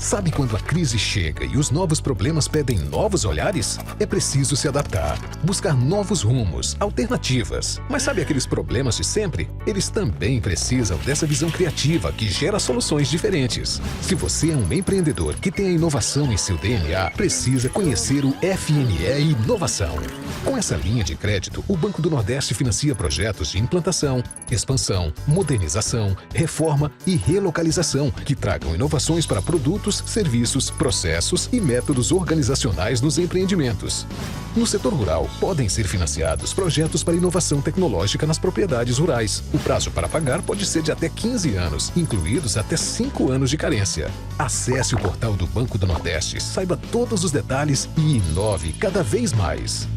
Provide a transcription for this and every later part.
Sabe quando a crise chega e os novos problemas pedem novos olhares? É preciso se adaptar, buscar novos rumos, alternativas. Mas sabe aqueles problemas de sempre? Eles também precisam dessa visão criativa que gera soluções diferentes. Se você é um empreendedor que tem a inovação em seu DNA, precisa conhecer o FNE Inovação. Com essa linha de crédito, o Banco do Nordeste financia projetos de implantação, expansão, modernização, reforma e relocalização que tragam inovações para produtos, serviços, processos e métodos organizacionais nos empreendimentos. No setor rural, podem ser financiados projetos para inovação tecnológica nas propriedades rurais. O prazo para pagar pode ser de até 15 anos, incluídos até 5 anos de carência. Acesse o portal do Banco do Nordeste, saiba todos os detalhes e inove cada vez mais.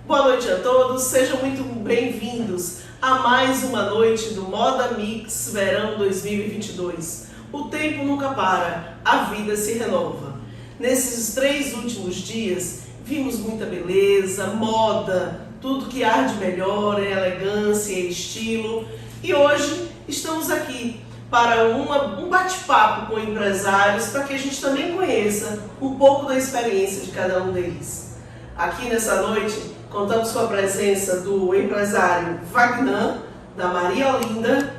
Boa noite a todos, sejam muito bem-vindos a mais uma noite do Moda Mix Verão 2022. O tempo nunca para, a vida se renova. Nesses 3 últimos dias, vimos muita beleza, moda, tudo que há de melhor, elegância e estilo. E hoje estamos aqui para um bate-papo com empresários, para que a gente também conheça um pouco da experiência de cada um deles. Aqui nessa noite, contamos com a presença do empresário Wagner, da Maria Olinda,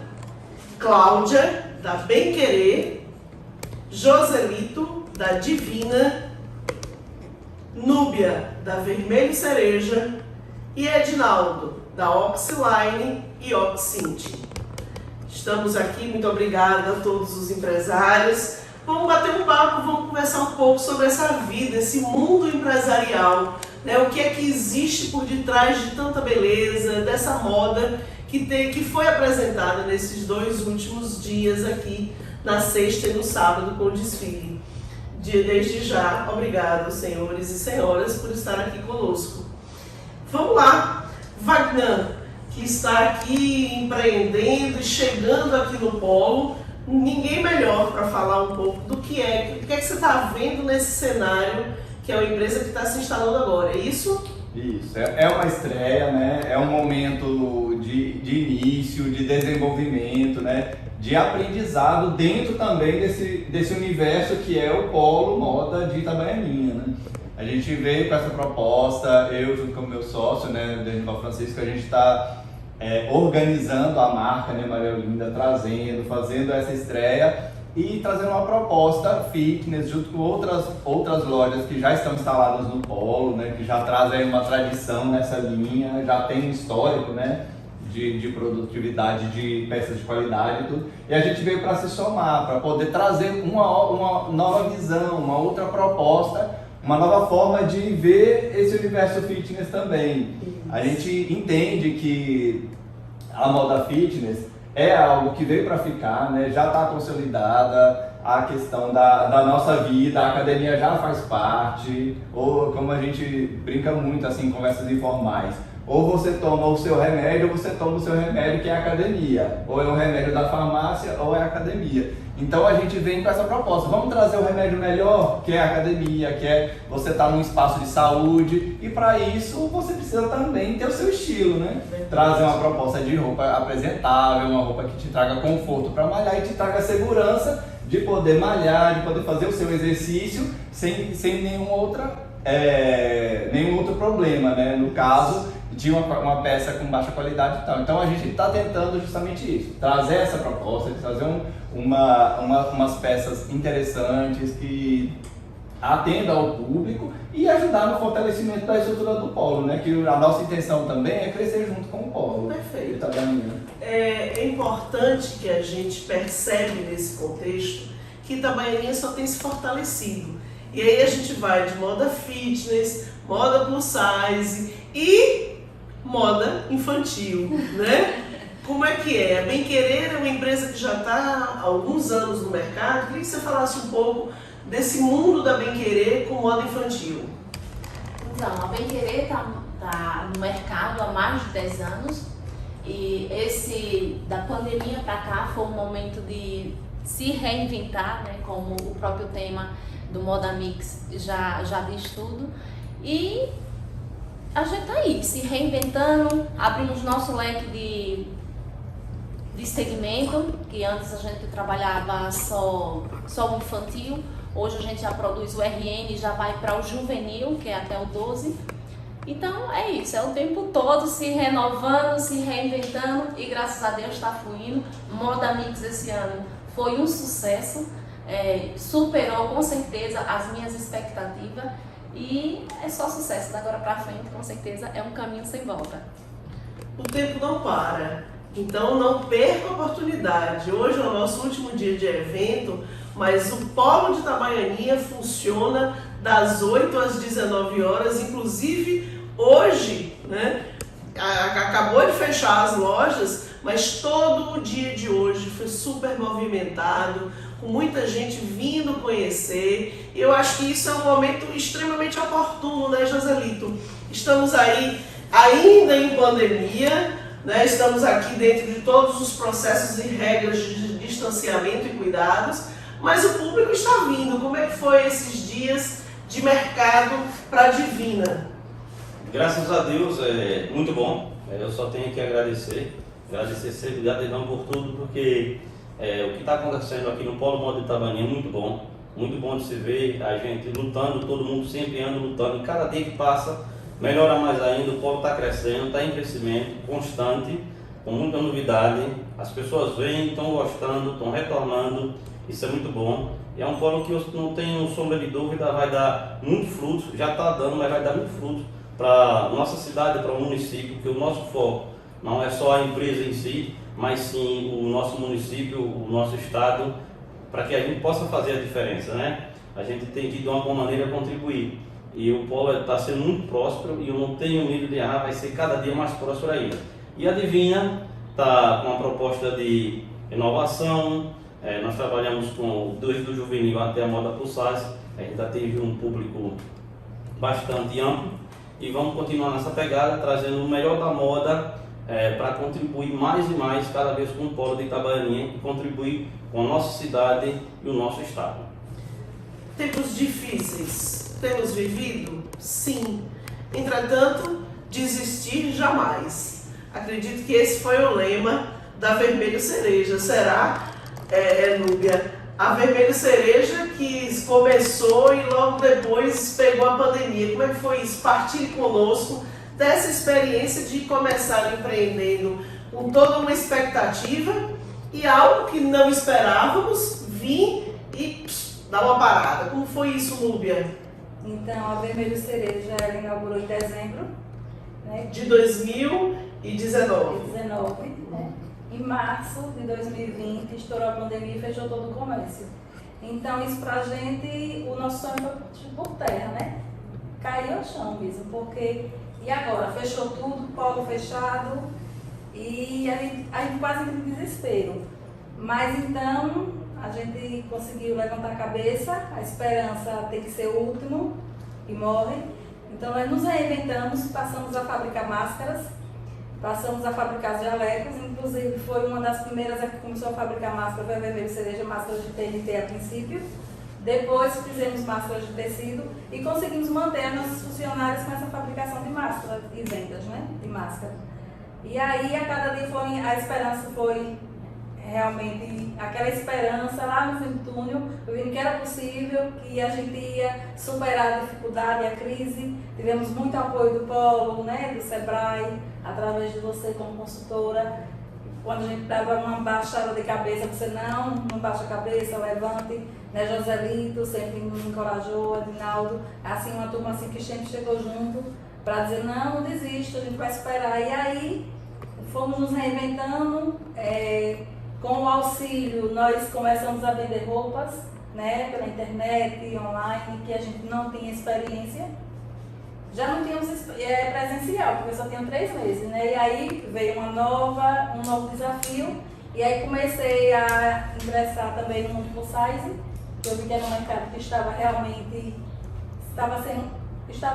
Cláudia, da Bem Querer, Joselito, da Divina, Núbia, da Vermelho Cereja e Edinaldo, da Oxyline e Oxinte. Estamos aqui, muito obrigada a todos os empresários. Vamos bater um papo, vamos conversar um pouco sobre essa vida, esse mundo empresarial, né? O que é que existe por detrás de tanta beleza, dessa moda que foi apresentada nesses 2 últimos dias aqui, na sexta e no sábado, com o desfile. Desde já, obrigado, senhores e senhoras, por estar aqui conosco. Vamos lá, Wagner, que está aqui empreendendo e chegando aqui no Polo, ninguém melhor para falar um pouco do que é, o que é que você está vendo nesse cenário, que é uma empresa que está se instalando agora, é isso? Isso, é uma estreia, né? É um momento de início, de desenvolvimento, né? De aprendizado dentro também desse universo que é o Polo Moda de Itabaianinha, né? A gente veio com essa proposta, eu junto com o meu sócio, né, Daniel Francisco, a gente está organizando a marca, né, Maria Olinda, fazendo essa estreia e trazendo uma proposta fitness junto com outras lojas que já estão instaladas no Polo, né, que já trazem uma tradição nessa linha, já tem um histórico, né, de produtividade, de peças de qualidade e tudo. E a gente veio para se somar, para poder trazer uma nova visão, uma outra proposta, uma nova forma de ver esse universo fitness também. A gente entende que a moda fitness é algo que veio para ficar, né? Já está consolidada, a questão da nossa vida, a academia já faz parte, ou como a gente brinca muito assim em conversas informais, ou você toma o seu remédio, ou você toma o seu remédio que é a academia, ou é o remédio da farmácia, ou é a academia. Então a gente vem com essa proposta, vamos trazer o remédio melhor, que é a academia, que é você estar num espaço de saúde, e para isso você precisa também ter o seu estilo, né? Trazer uma proposta de roupa apresentável, uma roupa que te traga conforto para malhar e te traga segurança de poder malhar, de poder fazer o seu exercício sem nenhum outro problema, né? No caso de uma peça com baixa qualidade e tal. Então a gente está tentando justamente isso, trazer essa proposta, de trazer umas peças interessantes que atendam ao público e ajudar no fortalecimento da estrutura do Polo, né? Que a nossa intenção também é crescer junto com o Polo. Perfeito. É importante que a gente percebe nesse contexto que Itabaianinha só tem se fortalecido. E aí a gente vai de moda fitness, moda plus size e moda infantil, né? Como é que é? A Bem Querer é uma empresa que já está há alguns anos no mercado. Queria que você falasse um pouco desse mundo da Bem Querer com moda infantil. Então, a Bem Querer está no mercado há mais de 10 anos e da pandemia para cá foi um momento de se reinventar, né? Como o próprio tema do Moda Mix já diz tudo. E a gente está aí, se reinventando, abrimos nosso leque de segmento, que antes a gente trabalhava só o infantil, hoje a gente já produz o RN e já vai para o juvenil, que é até o 12. Então é isso, é o tempo todo se renovando, se reinventando e graças a Deus está fluindo. Moda Mix esse ano foi um sucesso, superou com certeza as minhas expectativas. E é só sucesso, da agora pra frente, com certeza, é um caminho sem volta. O tempo não para, então não perca a oportunidade. Hoje é o nosso último dia de evento, mas o Polo de Itabaianinha funciona das 8 às 19 horas, inclusive hoje, né? Acabou de fechar as lojas, mas todo o dia de hoje foi super movimentado, com muita gente vindo conhecer. Eu acho que isso é um momento extremamente oportuno, né, Joselito? Estamos aí ainda em pandemia, né? Estamos aqui dentro de todos os processos e regras de distanciamento e cuidados, mas o público está vindo. Como é que foi esses dias de mercado para a Divina? Graças a Deus, é muito bom. Eu só tenho que agradecer sempre, gratidão por tudo, porque o que está acontecendo aqui no Polo Moda de Itabaiana é muito bom de se ver a gente lutando, todo mundo sempre anda lutando, e cada dia que passa melhora mais ainda, o polo está crescendo, está em crescimento constante, com muita novidade, as pessoas vêm, estão gostando, estão retornando, isso é muito bom. E é um polo que eu não tenho sombra de dúvida, vai dar muito fruto, já está dando, mas vai dar muito fruto para nossa cidade, para o município, porque o nosso foco não é só a empresa em si, mas sim o nosso município, o nosso estado, para que a gente possa fazer a diferença, né? A gente tem que de uma boa maneira contribuir. E o polo está sendo muito próspero e eu não tenho medo de vai ser cada dia mais próspero ainda. E a Divina está com uma proposta de inovação, nós trabalhamos desde do juvenil até a moda plus size, a gente atinge um público bastante amplo e vamos continuar nessa pegada, trazendo o melhor da moda para contribuir mais e mais cada vez com o polo de Itabaianinha e contribuir com a nossa cidade e o nosso estado. Tempos difíceis temos vivido? Sim. Entretanto, desistir jamais. Acredito que esse foi o lema da Vermelho Cereja. Será, Núbia? A Vermelho Cereja que começou e logo depois pegou a pandemia. Como é que foi isso? Partilhe conosco dessa experiência de começar empreendendo com toda uma expectativa e algo que não esperávamos vir e dar uma parada. Como foi isso, Núbia? Então, a Vermelho Cereja ela inaugurou em dezembro, né, de 2019. Né? Em março de 2020, estourou a pandemia e fechou todo o comércio. Então, isso pra gente, o nosso sonho foi por terra, né? Caiu ao chão mesmo, porque... E agora? Fechou tudo, polo fechado, e a gente quase entra em desespero. Mas então, a gente conseguiu levantar a cabeça, a esperança tem que ser o último e morre. Então, nós nos reinventamos, passamos a fabricar máscaras, passamos a fabricar jalecos, inclusive foi uma das primeiras que começou a fabricar máscara, foi a Vermelho Cereja, máscaras de TNT a princípio. Depois fizemos máscaras de tecido e conseguimos manter as nossas funcionárias com essa fabricação de máscaras e vendas, né, de máscara. E aí, a cada dia a esperança foi realmente aquela esperança lá no fim do túnel, vendo que era possível, que a gente ia superar a dificuldade, a crise. Tivemos muito apoio do Polo, né, do Sebrae, através de você como consultora. Quando a gente dava uma baixada de cabeça, você não baixa a cabeça, levante, né, Joselito sempre nos encorajou, Adinaldo, assim, uma turma assim que sempre chegou junto para dizer, não desista, a gente vai esperar. E aí, fomos nos reinventando, com o auxílio, nós começamos a vender roupas, né, pela internet, online, que a gente não tinha experiência. Já não tínhamos presencial, porque eu só tinha 3 meses, né? E aí veio um novo desafio, e aí comecei a ingressar também no mundo plus size, que eu vi que era um mercado que estava realmente, estava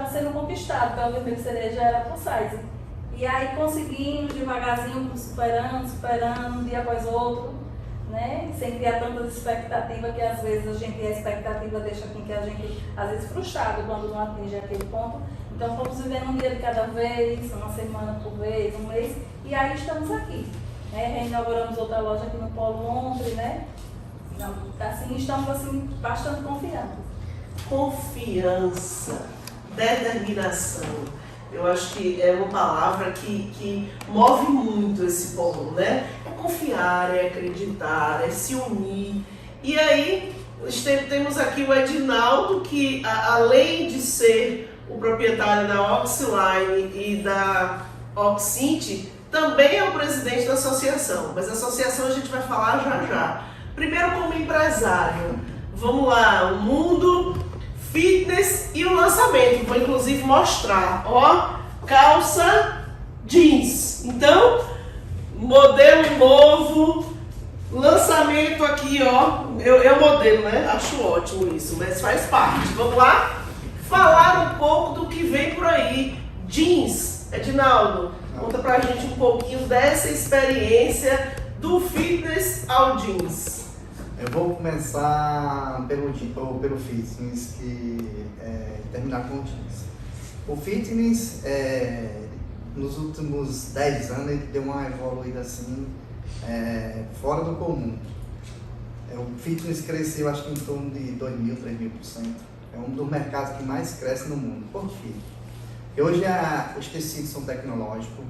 sendo conquistado, pela Vermelho Cereja era plus size. E aí conseguimos devagarzinho, superando, um dia após outro, né? Sem criar tantas expectativas, que às vezes a expectativa deixa com que a gente, às vezes, frustrado quando não atinge aquele ponto. Então fomos vivendo um dia de cada vez, uma semana por vez, um mês, e aí estamos aqui. Né? Reinauguramos outra loja aqui no Polo ontem, né? Então, assim, estamos assim, bastante confiantes. Confiança, determinação. Eu acho que é uma palavra que move muito esse polo, né? É confiar, é acreditar, é se unir. E aí, temos aqui o Edinaldo, que além de ser o proprietário da Oxline e da Oxint, também é o presidente da associação. Mas a associação a gente vai falar já já. Primeiro, como empresário, vamos lá, o mundo fitness e o lançamento. Vou inclusive mostrar, ó, calça jeans. Então, modelo novo, lançamento aqui, ó. Eu modelo, né? Acho ótimo isso, mas faz parte. Vamos lá? Falar um pouco do que vem por aí. Jeans, Edinaldo, conta pra gente um pouquinho dessa experiência do fitness ao jeans. Eu vou começar pelo fitness e terminar com o jeans. O fitness, nos últimos 10 anos, ele deu uma evoluída assim, fora do comum. O fitness cresceu, acho que em torno de 2.000, 3.000%. É um dos mercados que mais cresce no mundo. Por quê? Porque hoje os tecidos são tecnológicos,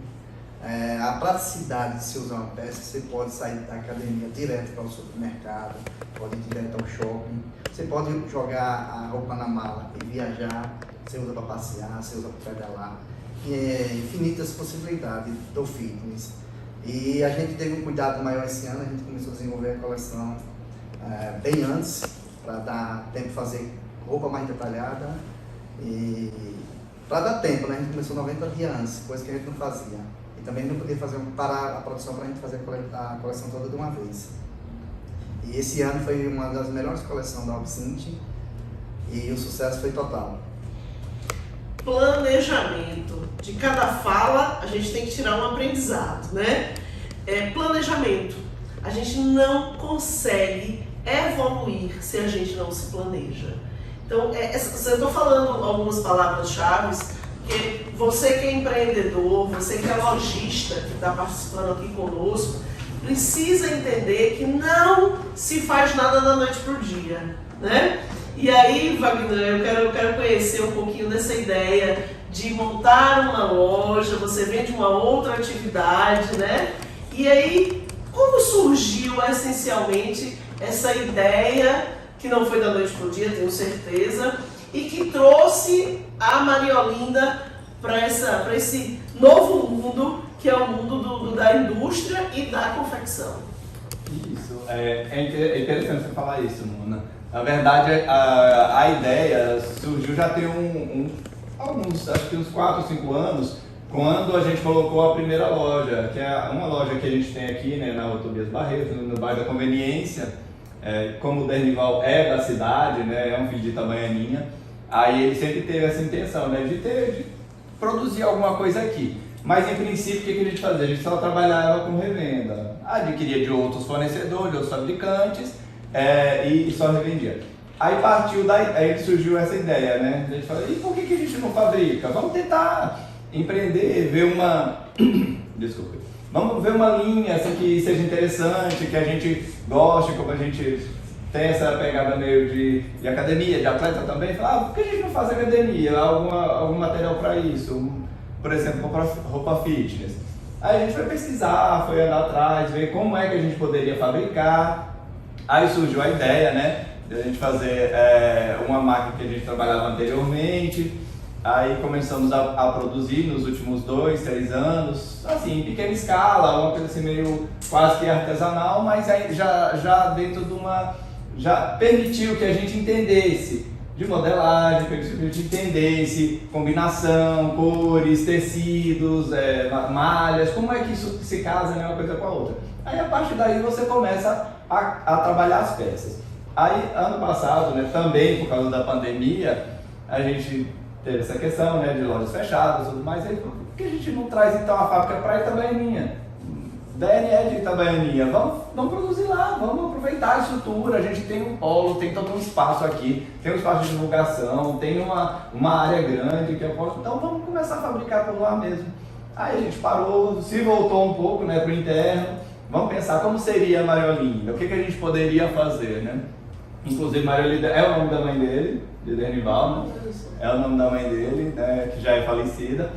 a praticidade de se usar uma peça, você pode sair da academia direto para o supermercado, pode ir direto ao shopping, você pode jogar a roupa na mala e viajar, você usa para passear, você usa para pedalar. Infinitas possibilidades do fitness. E a gente teve um cuidado maior esse ano, a gente começou a desenvolver a coleção bem antes, para dar tempo de fazer roupa mais detalhada e para dar tempo, né? A gente começou 90 dias antes, coisa que a gente não fazia. E também não podia parar a produção para a gente fazer a coleção toda de uma vez. E esse ano foi uma das melhores coleções da Oxint e o sucesso foi total. Planejamento. De cada fala, a gente tem que tirar um aprendizado, né? Planejamento. A gente não consegue evoluir se a gente não se planeja. Então, eu estou falando algumas palavras-chave, porque você que é empreendedor, você que é lojista, que está participando aqui conosco, precisa entender que não se faz nada da noite para o dia, né? E aí, Wagner, eu quero conhecer um pouquinho dessa ideia de montar uma loja, você vende uma outra atividade, né? E aí, como surgiu essencialmente essa ideia, que não foi da noite para o dia, tenho certeza, e que trouxe a Maria Olinda para esse novo mundo, que é o mundo da indústria e da confecção? Isso, é interessante você falar isso, Mona. Na verdade, a ideia surgiu já tem acho que uns 4 ou 5 anos, quando a gente colocou a primeira loja, que é uma loja que a gente tem aqui, né, na Tobias Barreto, no bairro da Conveniência. Como o Dernival é da cidade, né, é um filho de Itabaianinha, aí ele sempre teve essa intenção, né, de produzir alguma coisa aqui. Mas em princípio o que a gente fazia? A gente só trabalhava com revenda, adquiria de outros fornecedores, de outros fabricantes e só revendia. Aí aí surgiu essa ideia, né? A gente falou, e por que a gente não fabrica? Vamos tentar empreender, ver Vamos ver uma linha assim, que seja interessante, que a gente goste, como a gente tem essa pegada meio de academia, de atleta também. Por que a gente não faz academia? Algum material para isso? Por exemplo, roupa fitness. Aí a gente foi pesquisar, foi andar atrás, ver como é que a gente poderia fabricar. Aí surgiu a ideia, né, de a gente fazer uma marca que a gente trabalhava anteriormente. Aí começamos a produzir nos últimos 2, 3 anos, assim, em pequena escala, uma coisa assim meio quase que artesanal, mas aí já dentro de já permitiu que a gente entendesse de modelagem, que a gente entendesse combinação, cores, tecidos, malhas, como é que isso se casa, né, uma coisa com a outra. Aí a partir daí você começa a trabalhar as peças. Aí ano passado, né, também por causa da pandemia, a gente teve essa questão, né, de lojas fechadas e tudo mais. Aí, por que a gente não traz então a fábrica para Itabaianinha? DNE de Itabaianinha, vamos produzir lá, vamos aproveitar a estrutura. A gente tem um polo, tem todo um espaço aqui, tem um espaço de divulgação, tem uma área grande que eu posso. Então vamos começar a fabricar por lá mesmo. Aí a gente parou, se voltou um pouco, né, para o interno. Vamos pensar como seria a Maria Olinda, o que a gente poderia fazer, né? Inclusive Maria Olinda é o nome da mãe dele, de Dernival, né? É o nome da mãe dele, né, que já é falecida.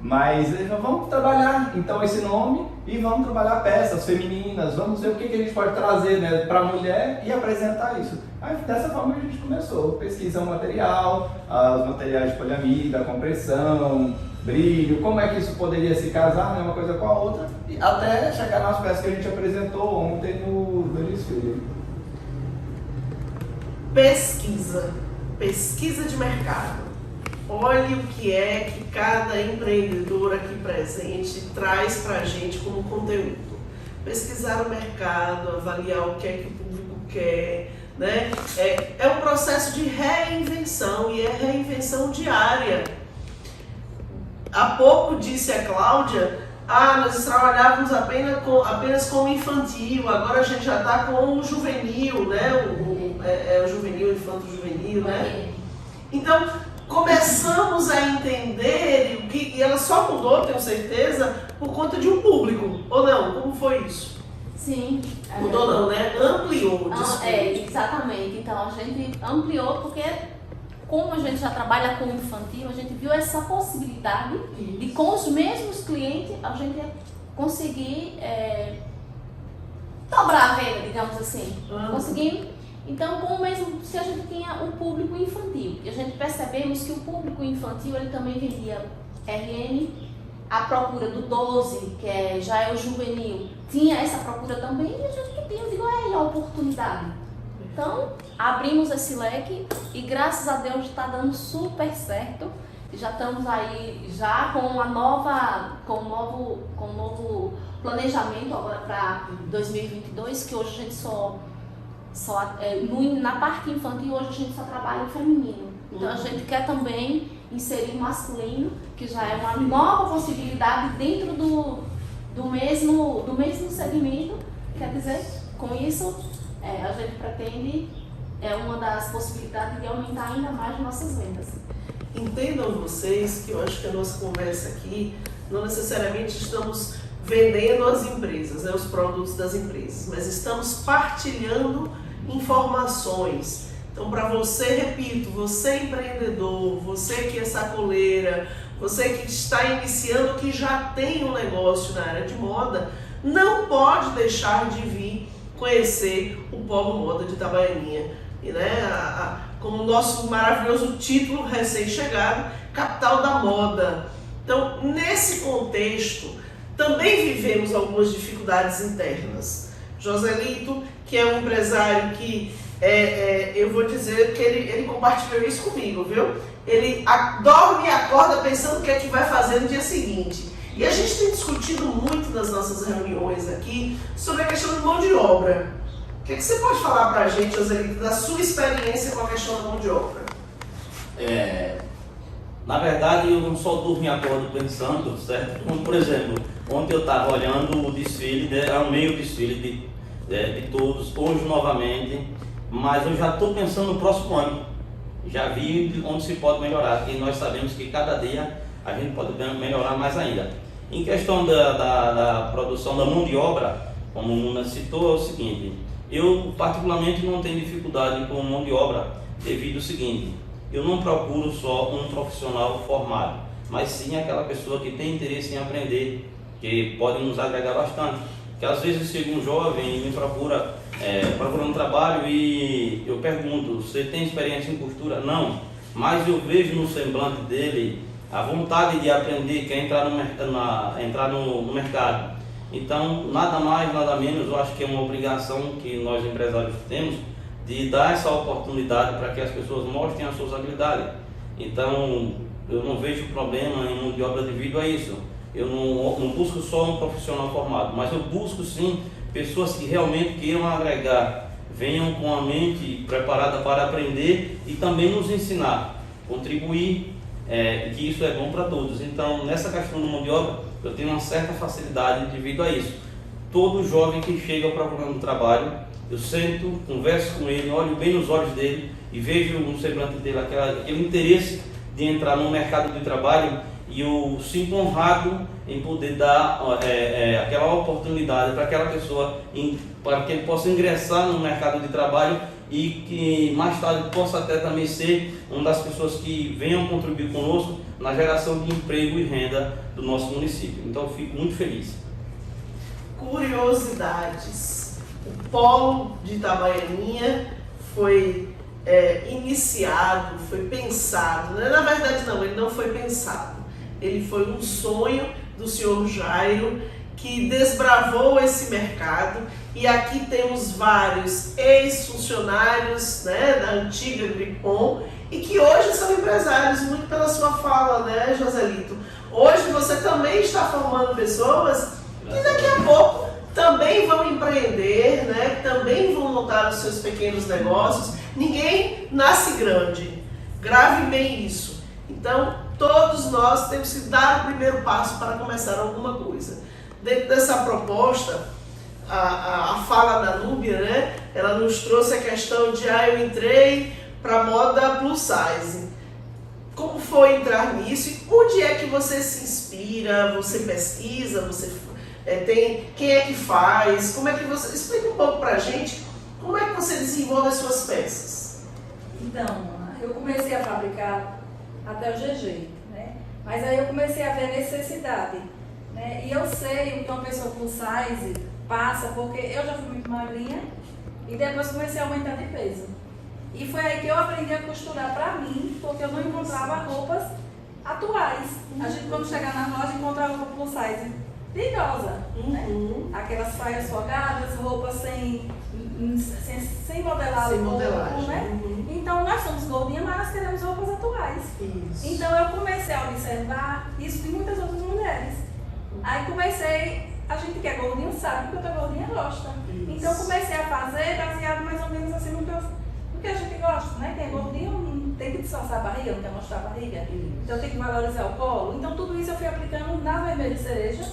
Mas vamos trabalhar então esse nome e vamos trabalhar peças femininas, vamos ver o que a gente pode trazer, né, para a mulher e apresentar isso. Aí dessa forma a gente começou, pesquisa o material, os materiais de poliamida, compressão, brilho, como é que isso poderia se casar, né, uma coisa com a outra, e até chegar nas peças que a gente apresentou ontem no desfile. Pesquisa de mercado. Olhe o que é que cada empreendedor aqui presente traz para a gente como conteúdo. Pesquisar o mercado, avaliar o que é que o público quer, né? É um processo de reinvenção e é reinvenção diária. há pouco disse a Cláudia, nós trabalhávamos apenas com o infantil, agora a gente já está com o juvenil, né? O juvenil, infanto-juvenil, né? Então, começamos a entender e ela só mudou, tenho certeza, por conta de um público, ou não? Como foi isso? Sim. Mudou não, né? Ampliou, desculpa. Exatamente. Então a gente ampliou porque, como a gente já trabalha com infantil, a gente viu essa possibilidade de, com os mesmos clientes, a gente conseguir dobrar a venda, digamos assim. Conseguir. Então, com o mesmo, se a gente tinha um público infantil, e a gente percebemos que o público infantil ele também vendia RN, a procura do 12, que já é o juvenil, tinha essa procura também, e a gente pediu, eu digo, é a oportunidade. Então, abrimos esse leque e graças a Deus está dando super certo. Já estamos aí já com um novo planejamento agora para 2022, que hoje a gente na parte infantil hoje a gente só trabalha o feminino. Então a gente quer também inserir o masculino, que já é uma nova possibilidade dentro do mesmo segmento. Quer dizer, com isso a gente pretende, uma das possibilidades de aumentar ainda mais nossas vendas. Entendam vocês que eu acho que a nossa conversa aqui, não necessariamente estamos vendendo as empresas, os produtos das empresas, mas estamos partilhando informações. Então, para você, repito, você empreendedor, você que é sacoleira, você que está iniciando, que já tem um negócio na área de moda, não pode deixar de vir conhecer o Polo Moda de Itabaianinha. E, como o nosso maravilhoso título recém-chegado, Capital da Moda. Então, nesse contexto, também vivemos algumas dificuldades internas. Joselito, que é um empresário que, eu vou dizer que ele compartilhou isso comigo, viu? Ele dorme e acorda pensando o que é que vai fazer no dia seguinte. E a gente tem discutido muito nas nossas reuniões aqui sobre a questão de mão de obra. O que você pode falar para a gente, Joselito, da sua experiência com a questão da mão de obra? Na verdade, eu não só durmo e acordo pensando, certo? Como, por exemplo, ontem eu estava olhando o desfile, é um meio desfile de todos, hoje novamente, mas eu já estou pensando no próximo ano. Já vi onde se pode melhorar, e nós sabemos que cada dia a gente pode melhorar mais ainda. Em questão da produção da mão de obra, como o Muna citou, é o seguinte: eu particularmente não tenho dificuldade com mão de obra devido ao seguinte: eu não procuro só um profissional formado, mas sim aquela pessoa que tem interesse em aprender, que pode nos agregar bastante. Que às vezes chega um jovem e me procura procurando trabalho e eu pergunto: você tem experiência em costura? Não, mas eu vejo no semblante dele a vontade de aprender, quer entrar no mercado. Então, nada mais, nada menos, eu acho que é uma obrigação que nós empresários temos de dar essa oportunidade para que as pessoas mostrem as suas habilidades. Então, eu não vejo problema em mão de obra devido a isso. Eu não busco só um profissional formado, mas eu busco sim pessoas que realmente queiram agregar, venham com a mente preparada para aprender e também nos ensinar, contribuir, que isso é bom para todos. Então, nessa questão da mão de obra, eu tenho uma certa facilidade devido a isso. Todo jovem que chega procurando trabalho, eu sento, converso com ele, olho bem nos olhos dele e vejo no semblante dele aquele interesse de entrar no mercado de trabalho, e eu sinto honrado em poder dar aquela oportunidade para aquela pessoa, para que ele possa ingressar no mercado de trabalho e que mais tarde possa até também ser uma das pessoas que venham contribuir conosco na geração de emprego e renda do nosso município. Então eu fico muito feliz. Curiosidades. O Polo de Itabaianinha foi iniciado, foi pensado, na verdade não, ele não foi pensado. Ele foi um sonho do senhor Jairo, que desbravou esse mercado, e aqui temos vários ex-funcionários, da antiga Gripom, e que hoje são empresários, muito pela sua fala, Joselito? Hoje você também está formando pessoas que daqui a pouco também vão empreender, também vão montar os seus pequenos negócios. Ninguém nasce grande, grave bem isso. Então, todos nós temos que dar o primeiro passo para começar alguma coisa. Dentro dessa proposta, a fala da Núbia, né, ela nos trouxe a questão de eu entrei para a moda plus size. Como foi entrar nisso e onde é que você se inspira, você pesquisa, você tem, quem é que faz, como é que você... Explica um pouco pra gente como é que você desenvolve as suas peças. Então, eu comecei a fabricar até o GG, né? Mas aí eu comecei a ver a necessidade, né? E eu sei o que uma pessoa plus size passa, porque eu já fui muito magrinha e depois comecei a aumentar de peso. E foi aí que eu aprendi a costurar pra mim, porque eu não encontrava roupas atuais. A gente, quando chegar na loja, encontrava roupa plus size de idosa, né? Aquelas saias folgadas, roupas sem modelar o corpo, né? Então, nós somos gordinhas, mas nós queremos roupas atuais. Isso. Então, eu comecei a observar isso de muitas outras mulheres. Aí comecei, a gente que é gordinho sabe que outra gordinha gosta. Isso. Então, comecei a fazer baseado mais ou menos assim no que a gente gosta, né? Quem é gordinho tem que disfarçar a barriga, não quer mostrar a barriga. Então tem que valorizar o colo. Então tudo isso eu fui aplicando na Vermelho Cereja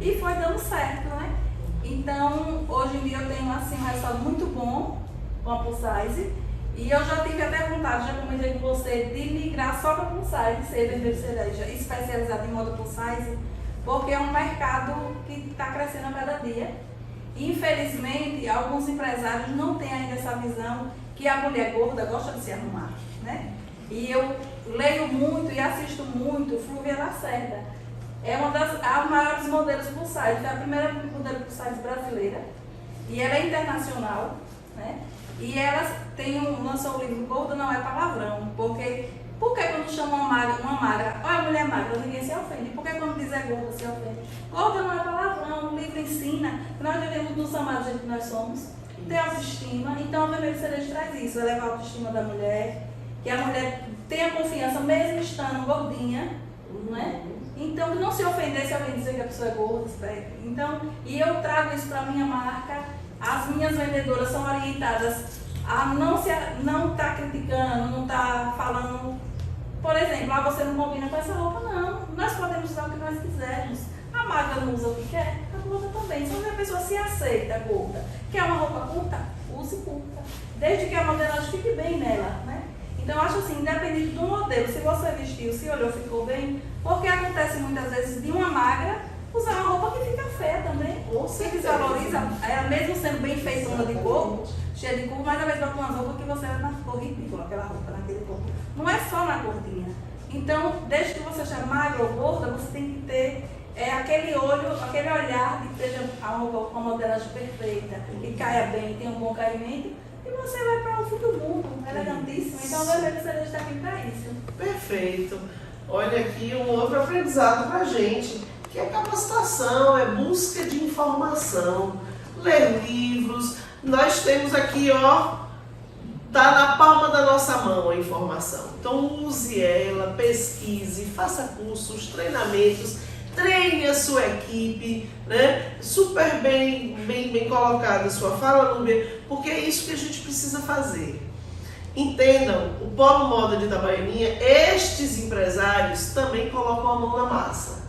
e foi dando certo, né? Então hoje em dia eu tenho assim um resultado muito bom com a plus size. E eu já tive até vontade, já comentei com você, de migrar só para plus size, ser Vermelho Cereja especializada em moda plus size, porque é um mercado que está crescendo a cada dia. Infelizmente, alguns empresários não têm ainda essa visão que a mulher gorda gosta de se arrumar, né? E eu leio muito e assisto muito Flúvia Lacerda. É uma das maiores modelos plus size, é a primeira modelo plus size brasileira. E ela é internacional, né? E ela lançou o livro Gorda Não É Palavrão, porque quando chamam uma magra, olha a mulher magra, ninguém se ofende. Porque quando diz é gorda, se ofende. Gorda não é palavrão, o livro ensina que nós devemos nos amar do jeito que nós somos, ter autoestima. Então a Vermelho Cereja traz isso, elevar a autoestima da mulher, que a mulher tenha confiança mesmo estando gordinha, né? Então que não se ofender se alguém dizer que a pessoa é gorda. Então, e eu trago isso para a minha marca, as minhas vendedoras são orientadas a não estar criticando, não estar falando, por exemplo, você não combina com essa roupa, não. Nós podemos usar o que nós quisermos. A magra não usa o que quer, a gorda também. Se a pessoa se aceita gorda, quer uma roupa curta, use curta. Desde que a modelagem fique bem nela, né? Então eu acho assim, independente do modelo, se você vestiu, se olhou, ficou bem, porque acontece muitas vezes de uma magra usar uma roupa que fica feia também. Se desvaloriza, ela mesmo sendo bem feitona de corpo, cheia de corpo, mas às vezes vai com umas roupas que você ficou ridícula, aquela roupa naquele corpo. Não é só na gordinha. Então, desde que você seja magra ou gorda, você tem que ter aquele olhar de que seja uma modelagem perfeita, que caia bem, tenha um bom caimento, e você vai para o fim do mundo, elegantíssimo. Então, a Vermelho Cereja está aqui para isso. Perfeito. Olha aqui um outro aprendizado para a gente, que é capacitação, é busca de informação, ler livros. Nós temos aqui, ó, tá na palma da nossa mão a informação. Então use ela, pesquise, faça cursos, treinamentos, treine a sua equipe, né? Super bem colocada a sua fala, Núbia, porque é isso que a gente precisa fazer. Entendam, o Polo Moda de Itabaianinha, estes empresários também colocam a mão na massa.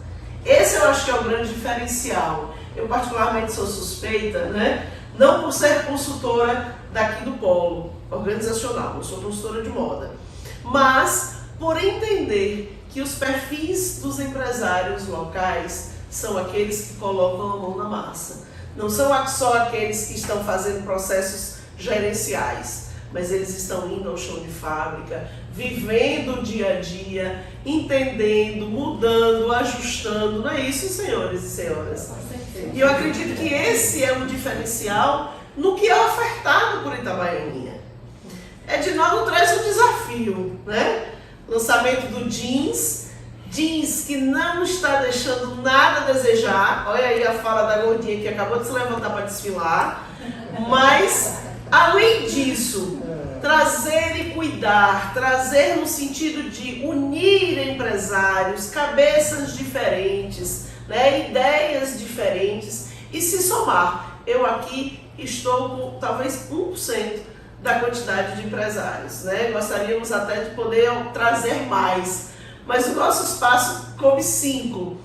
Esse eu acho que é o grande diferencial. Eu particularmente sou suspeita, né? Não por ser consultora daqui do Polo organizacional, eu sou consultora de moda, mas por entender que os perfis dos empresários locais são aqueles que colocam a mão na massa. Não são só aqueles que estão fazendo processos gerenciais, mas eles estão indo ao chão de fábrica, vivendo o dia a dia, entendendo, mudando, ajustando. Não é isso, senhores e senhoras? E eu acredito que esse é o diferencial no que é ofertado por Itabaianinha. Edinaldo traz um desafio, né? Lançamento do jeans que não está deixando nada a desejar. Olha aí a fala da gordinha que acabou de se levantar para desfilar. Mas, além disso, trazer e cuidar, trazer no sentido de unir empresários, cabeças diferentes, né, ideias diferentes e se somar. Eu aqui estou com talvez 1% da quantidade de empresários, né? Gostaríamos até de poder trazer mais, mas o nosso espaço coube 5.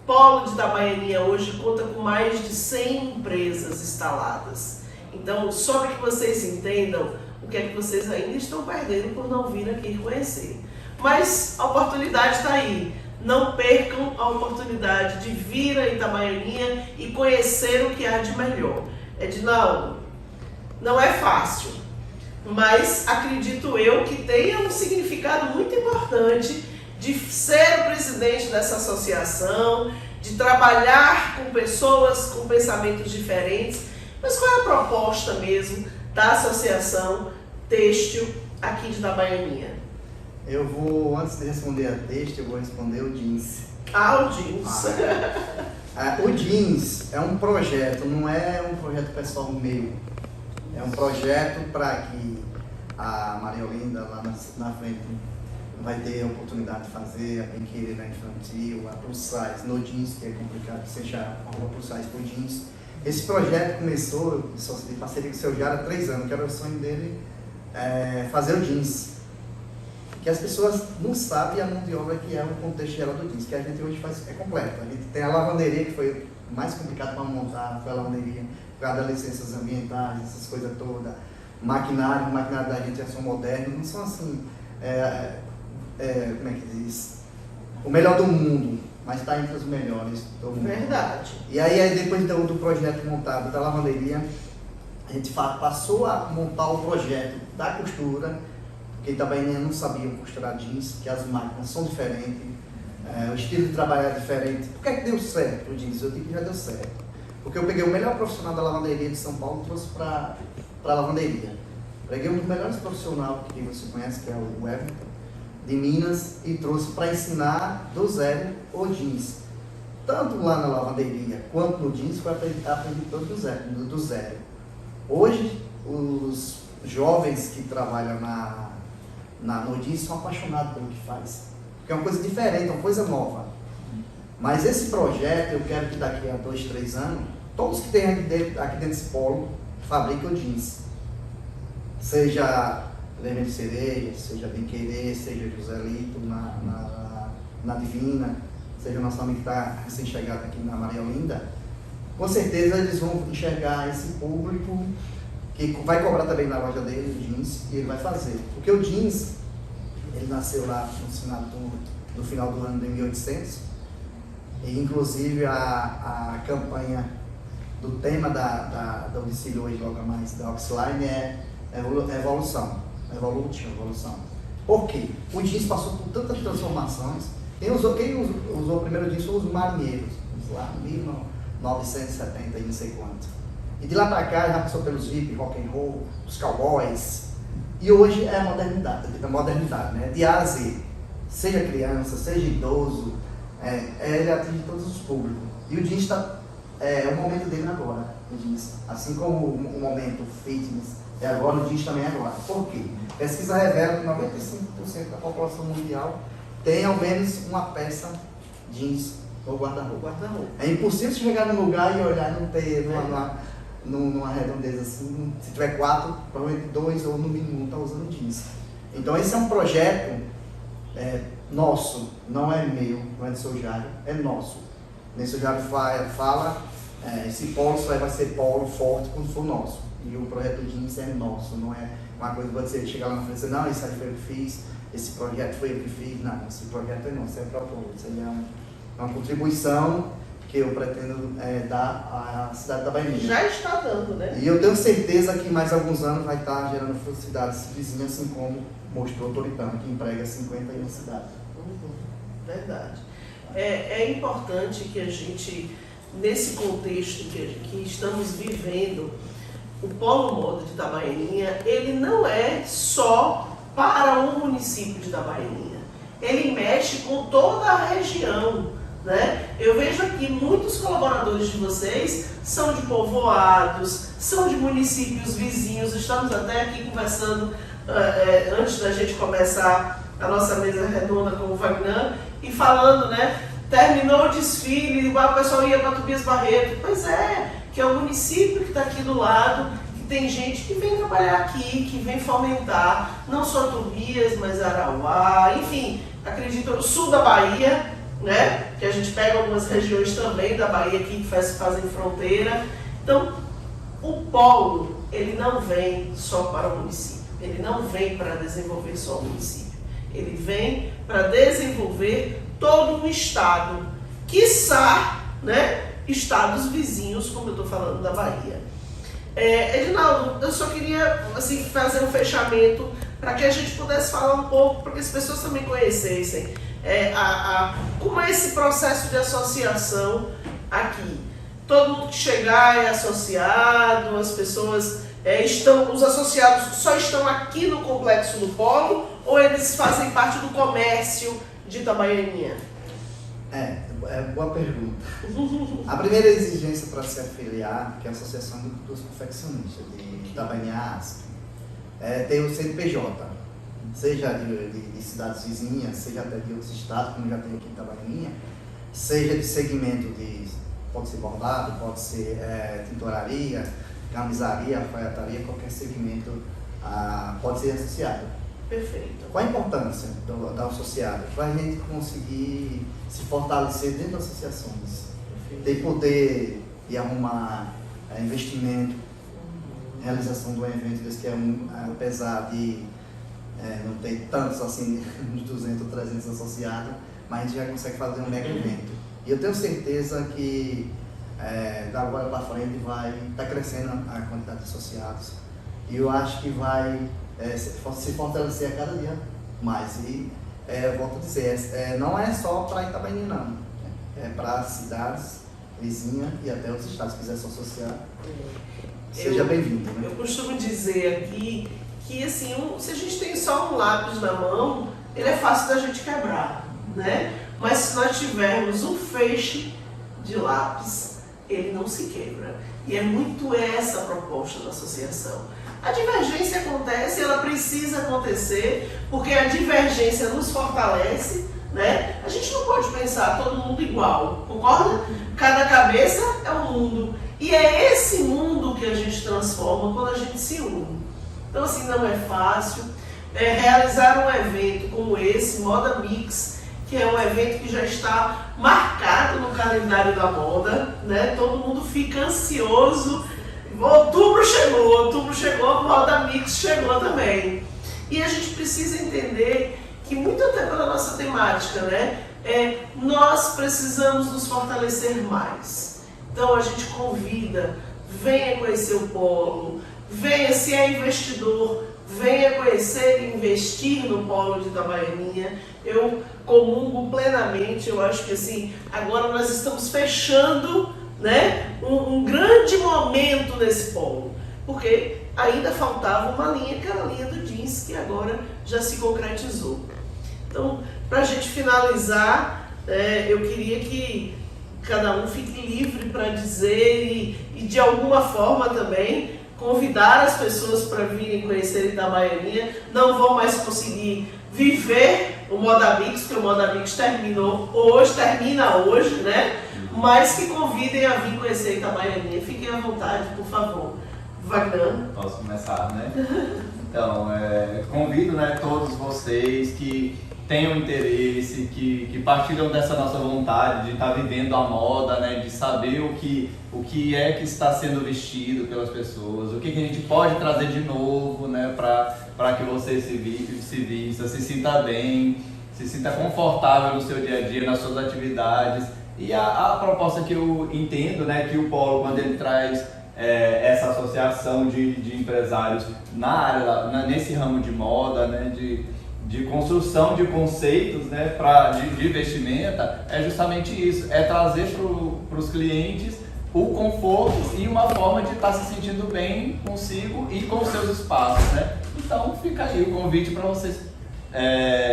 Polo de Itabaianinha hoje conta com mais de 100 empresas instaladas. Então, só para que vocês entendam o que é que vocês ainda estão perdendo por não vir aqui conhecer. Mas a oportunidade está aí. Não percam a oportunidade de vir a Itabaianinha e conhecer o que há de melhor. Edinaldo, não é fácil, mas acredito eu que tenha um significado muito importante de ser o presidente dessa associação, de trabalhar com pessoas com pensamentos diferentes. Mas qual é a proposta mesmo da Associação Têxtil aqui de Itabaianinha? Eu vou, antes de responder a têxtil, eu vou responder o jeans. Ah, o jeans. O jeans é um projeto, não é um projeto pessoal meu. É um projeto para que a Maria Olinda lá na frente vai ter a oportunidade de fazer a brinqueira na infantil, a plus size, no jeans, que é complicado que seja a plus size por jeans. Esse projeto começou de parceria com o seu Jara há 3 anos, que era o sonho dele fazer o jeans. Que as pessoas não sabem a mão de obra que é o contexto geral do jeans, que a gente hoje faz, é completo. A gente tem a lavanderia, que foi o mais complicado para montar, foi a lavanderia, por causa das licenças ambientais, essas coisas todas. O maquinário da gente são modernos, não são assim, como é que diz? O melhor do mundo, mas está entre os melhores do mundo. Verdade. E aí depois do projeto montado da lavanderia, a gente passou a montar o projeto da costura, porque Itabaianinha não sabiam costurar jeans, que as máquinas são diferentes, o estilo de trabalho é diferente. Por que é que deu certo o jeans? Eu digo que já deu certo. Porque eu peguei o melhor profissional da lavanderia de São Paulo e trouxe para a lavanderia. Peguei um dos melhores profissionais que você conhece, que é o Everton, de Minas, e trouxe para ensinar do zero o jeans. Tanto lá na lavanderia quanto no jeans foi aprendido do zero. Hoje, os jovens que trabalham no jeans são apaixonados pelo que faz. Porque é uma coisa diferente, é uma coisa nova. Mas esse projeto, eu quero que daqui a 2, 3 anos, todos que tem aqui dentro desse polo fabriquem o jeans. Seja Leme de Cereja, seja Bem Querer, seja Joselito na Divina, seja o nosso amigo que está recém-chegado aqui na Maria Olinda, com certeza eles vão enxergar esse público que vai cobrar também na loja dele o jeans e ele vai fazer. Porque o jeans, ele nasceu lá no final do ano de 1800, e inclusive a campanha do tema do desfile hoje, logo mais, da Oxline é evolução. Por quê? O jeans passou por tantas transformações. Quem usou o primeiro jeans foram os marinheiros, lá em 1970 e não sei quanto. E de lá para cá já passou pelos hip, rock and roll, os cowboys. E hoje é a modernidade, né? De A a Z. Seja criança, seja idoso, ele atinge todos os públicos. E o jeans é o momento dele agora, o jeans. Assim como o momento fitness é agora, o jeans também é agora. Por quê? Pesquisa revela que 95% da população mundial tem ao menos uma peça jeans ou guarda-roupa. É impossível chegar num lugar e olhar e não ter numa redondeza assim, se tiver 4, provavelmente 2 ou no mínimo 1 está usando jeans. Então esse é um projeto nosso, não é meu, não é do seu Jário, é nosso. Nesse Jário fala, esse polo só vai ser polo forte quando for nosso. E o projeto jeans é nosso, não é uma coisa que você chegar lá na frente e dizer, não, isso aí foi eu que fiz, esse projeto foi eu que fiz. Não, esse projeto é nosso, é para todos. Isso é uma contribuição que eu pretendo dar à cidade da Itabaianinha. Já está dando, né? E eu tenho certeza que mais alguns anos vai estar gerando cidades vizinhas, assim como mostrou Toritama, que emprega 51 cidades. Verdade. É importante que a gente, nesse contexto que estamos vivendo, o Polo Moda de Itabaianinha, ele não é só para o município de Itabaianinha. Ele mexe com toda a região, né? Eu vejo aqui muitos colaboradores de vocês são de povoados, são de municípios vizinhos. Estamos até aqui conversando antes da gente começar a nossa mesa redonda com o Wagner e falando, né? Terminou o desfile, igual o pessoal ia para Tobias Barreto. Pois é, que é o município que está aqui do lado, que tem gente que vem trabalhar aqui, que vem fomentar, não só Tobias, mas Arauá, enfim, acredito, no sul da Bahia, né? Que a gente pega algumas regiões também da Bahia aqui que fazem fronteira. Então, o polo, ele não vem só para o município, ele não vem para desenvolver só o município, ele vem para desenvolver todo um estado, quiçá, né, estados vizinhos, como eu estou falando da Bahia. Edinaldo, eu só queria assim, fazer um fechamento para que a gente pudesse falar um pouco, para que as pessoas também conhecessem como é esse processo de associação aqui. Todo mundo que chegar é associado, as pessoas os associados só estão aqui no Complexo do Polo ou eles fazem parte do comércio de Itabaianinha? Boa pergunta. A primeira exigência para se afiliar, que é a Associação dos Confeccionistas de Itabaianinha ASP, é ter o CNPJ, seja de cidades vizinhas, seja até de outros estados, como já tem aqui em Itabaianinha, seja de segmento pode ser bordado, pode ser tinturaria, camisaria, alfaiataria, qualquer segmento pode ser associado. Perfeito. Qual a importância da associada? Para a gente conseguir se fortalecer dentro das associações, ter poder de arrumar investimento, realização de um evento desse que apesar de não ter tantos assim, uns 200 ou 300 associados, mas a gente já consegue fazer um mega evento. E eu tenho certeza que da agora para frente vai estar crescendo a quantidade de associados. E eu acho que vai se fortalecer a cada dia mais. E volto a dizer, não é só para Itabaianinha, não. É para cidades vizinhas e até outros estados que quiser se associar. Seja bem-vindo. Né? Eu costumo dizer aqui que assim, se a gente tem só um lápis na mão, ele é fácil da gente quebrar, né? Mas se nós tivermos um feixe de lápis, ele não se quebra. E é muito essa a proposta da associação. A divergência acontece, ela precisa acontecer, porque a divergência nos fortalece, né? A gente não pode pensar todo mundo igual, concorda? Cada cabeça é um mundo. E é esse mundo que a gente transforma quando a gente se une. Então, assim, não é fácil. Realizar um evento como esse, Moda Mix, que é um evento que já está marcado no calendário da moda, né? Todo mundo fica ansioso. Outubro chegou, a Moda Mix chegou também. E a gente precisa entender que, muito até pela nossa temática, né? Nós precisamos nos fortalecer mais. Então a gente convida, venha conhecer o polo, venha, se é investidor, venha conhecer e investir no polo de Itabaianinha. Eu comungo plenamente, eu acho que assim, agora nós estamos fechando, né, um grande momento nesse polo, porque ainda faltava uma linha, que era a linha do jeans, que agora já se concretizou. Então, para a gente finalizar, eu queria que cada um fique livre para dizer e de alguma forma também convidar as pessoas para virem conhecer Itabaianinha. Não vão mais conseguir viver o Moda Mix, porque o Moda Mix termina hoje, né? Mas que convidem a vir conhecer Itabaianinha. Fiquem à vontade, por favor. Wagner. Posso começar, né? Então, convido, né, todos vocês que tenham interesse, que partilham dessa nossa vontade de estar vivendo a moda, né, de saber o que é que está sendo vestido pelas pessoas, o que a gente pode trazer de novo, né, para que você se vista, se sinta bem, se sinta confortável no seu dia a dia, nas suas atividades. E a proposta que eu entendo, né, que o Polo, quando ele traz essa associação de empresários na área, nesse ramo de moda, né, de construção de conceitos, né, de vestimenta, é justamente isso, é trazer para os clientes o conforto e uma forma de estar se sentindo bem consigo e com os seus espaços, né? Então fica aí o convite para vocês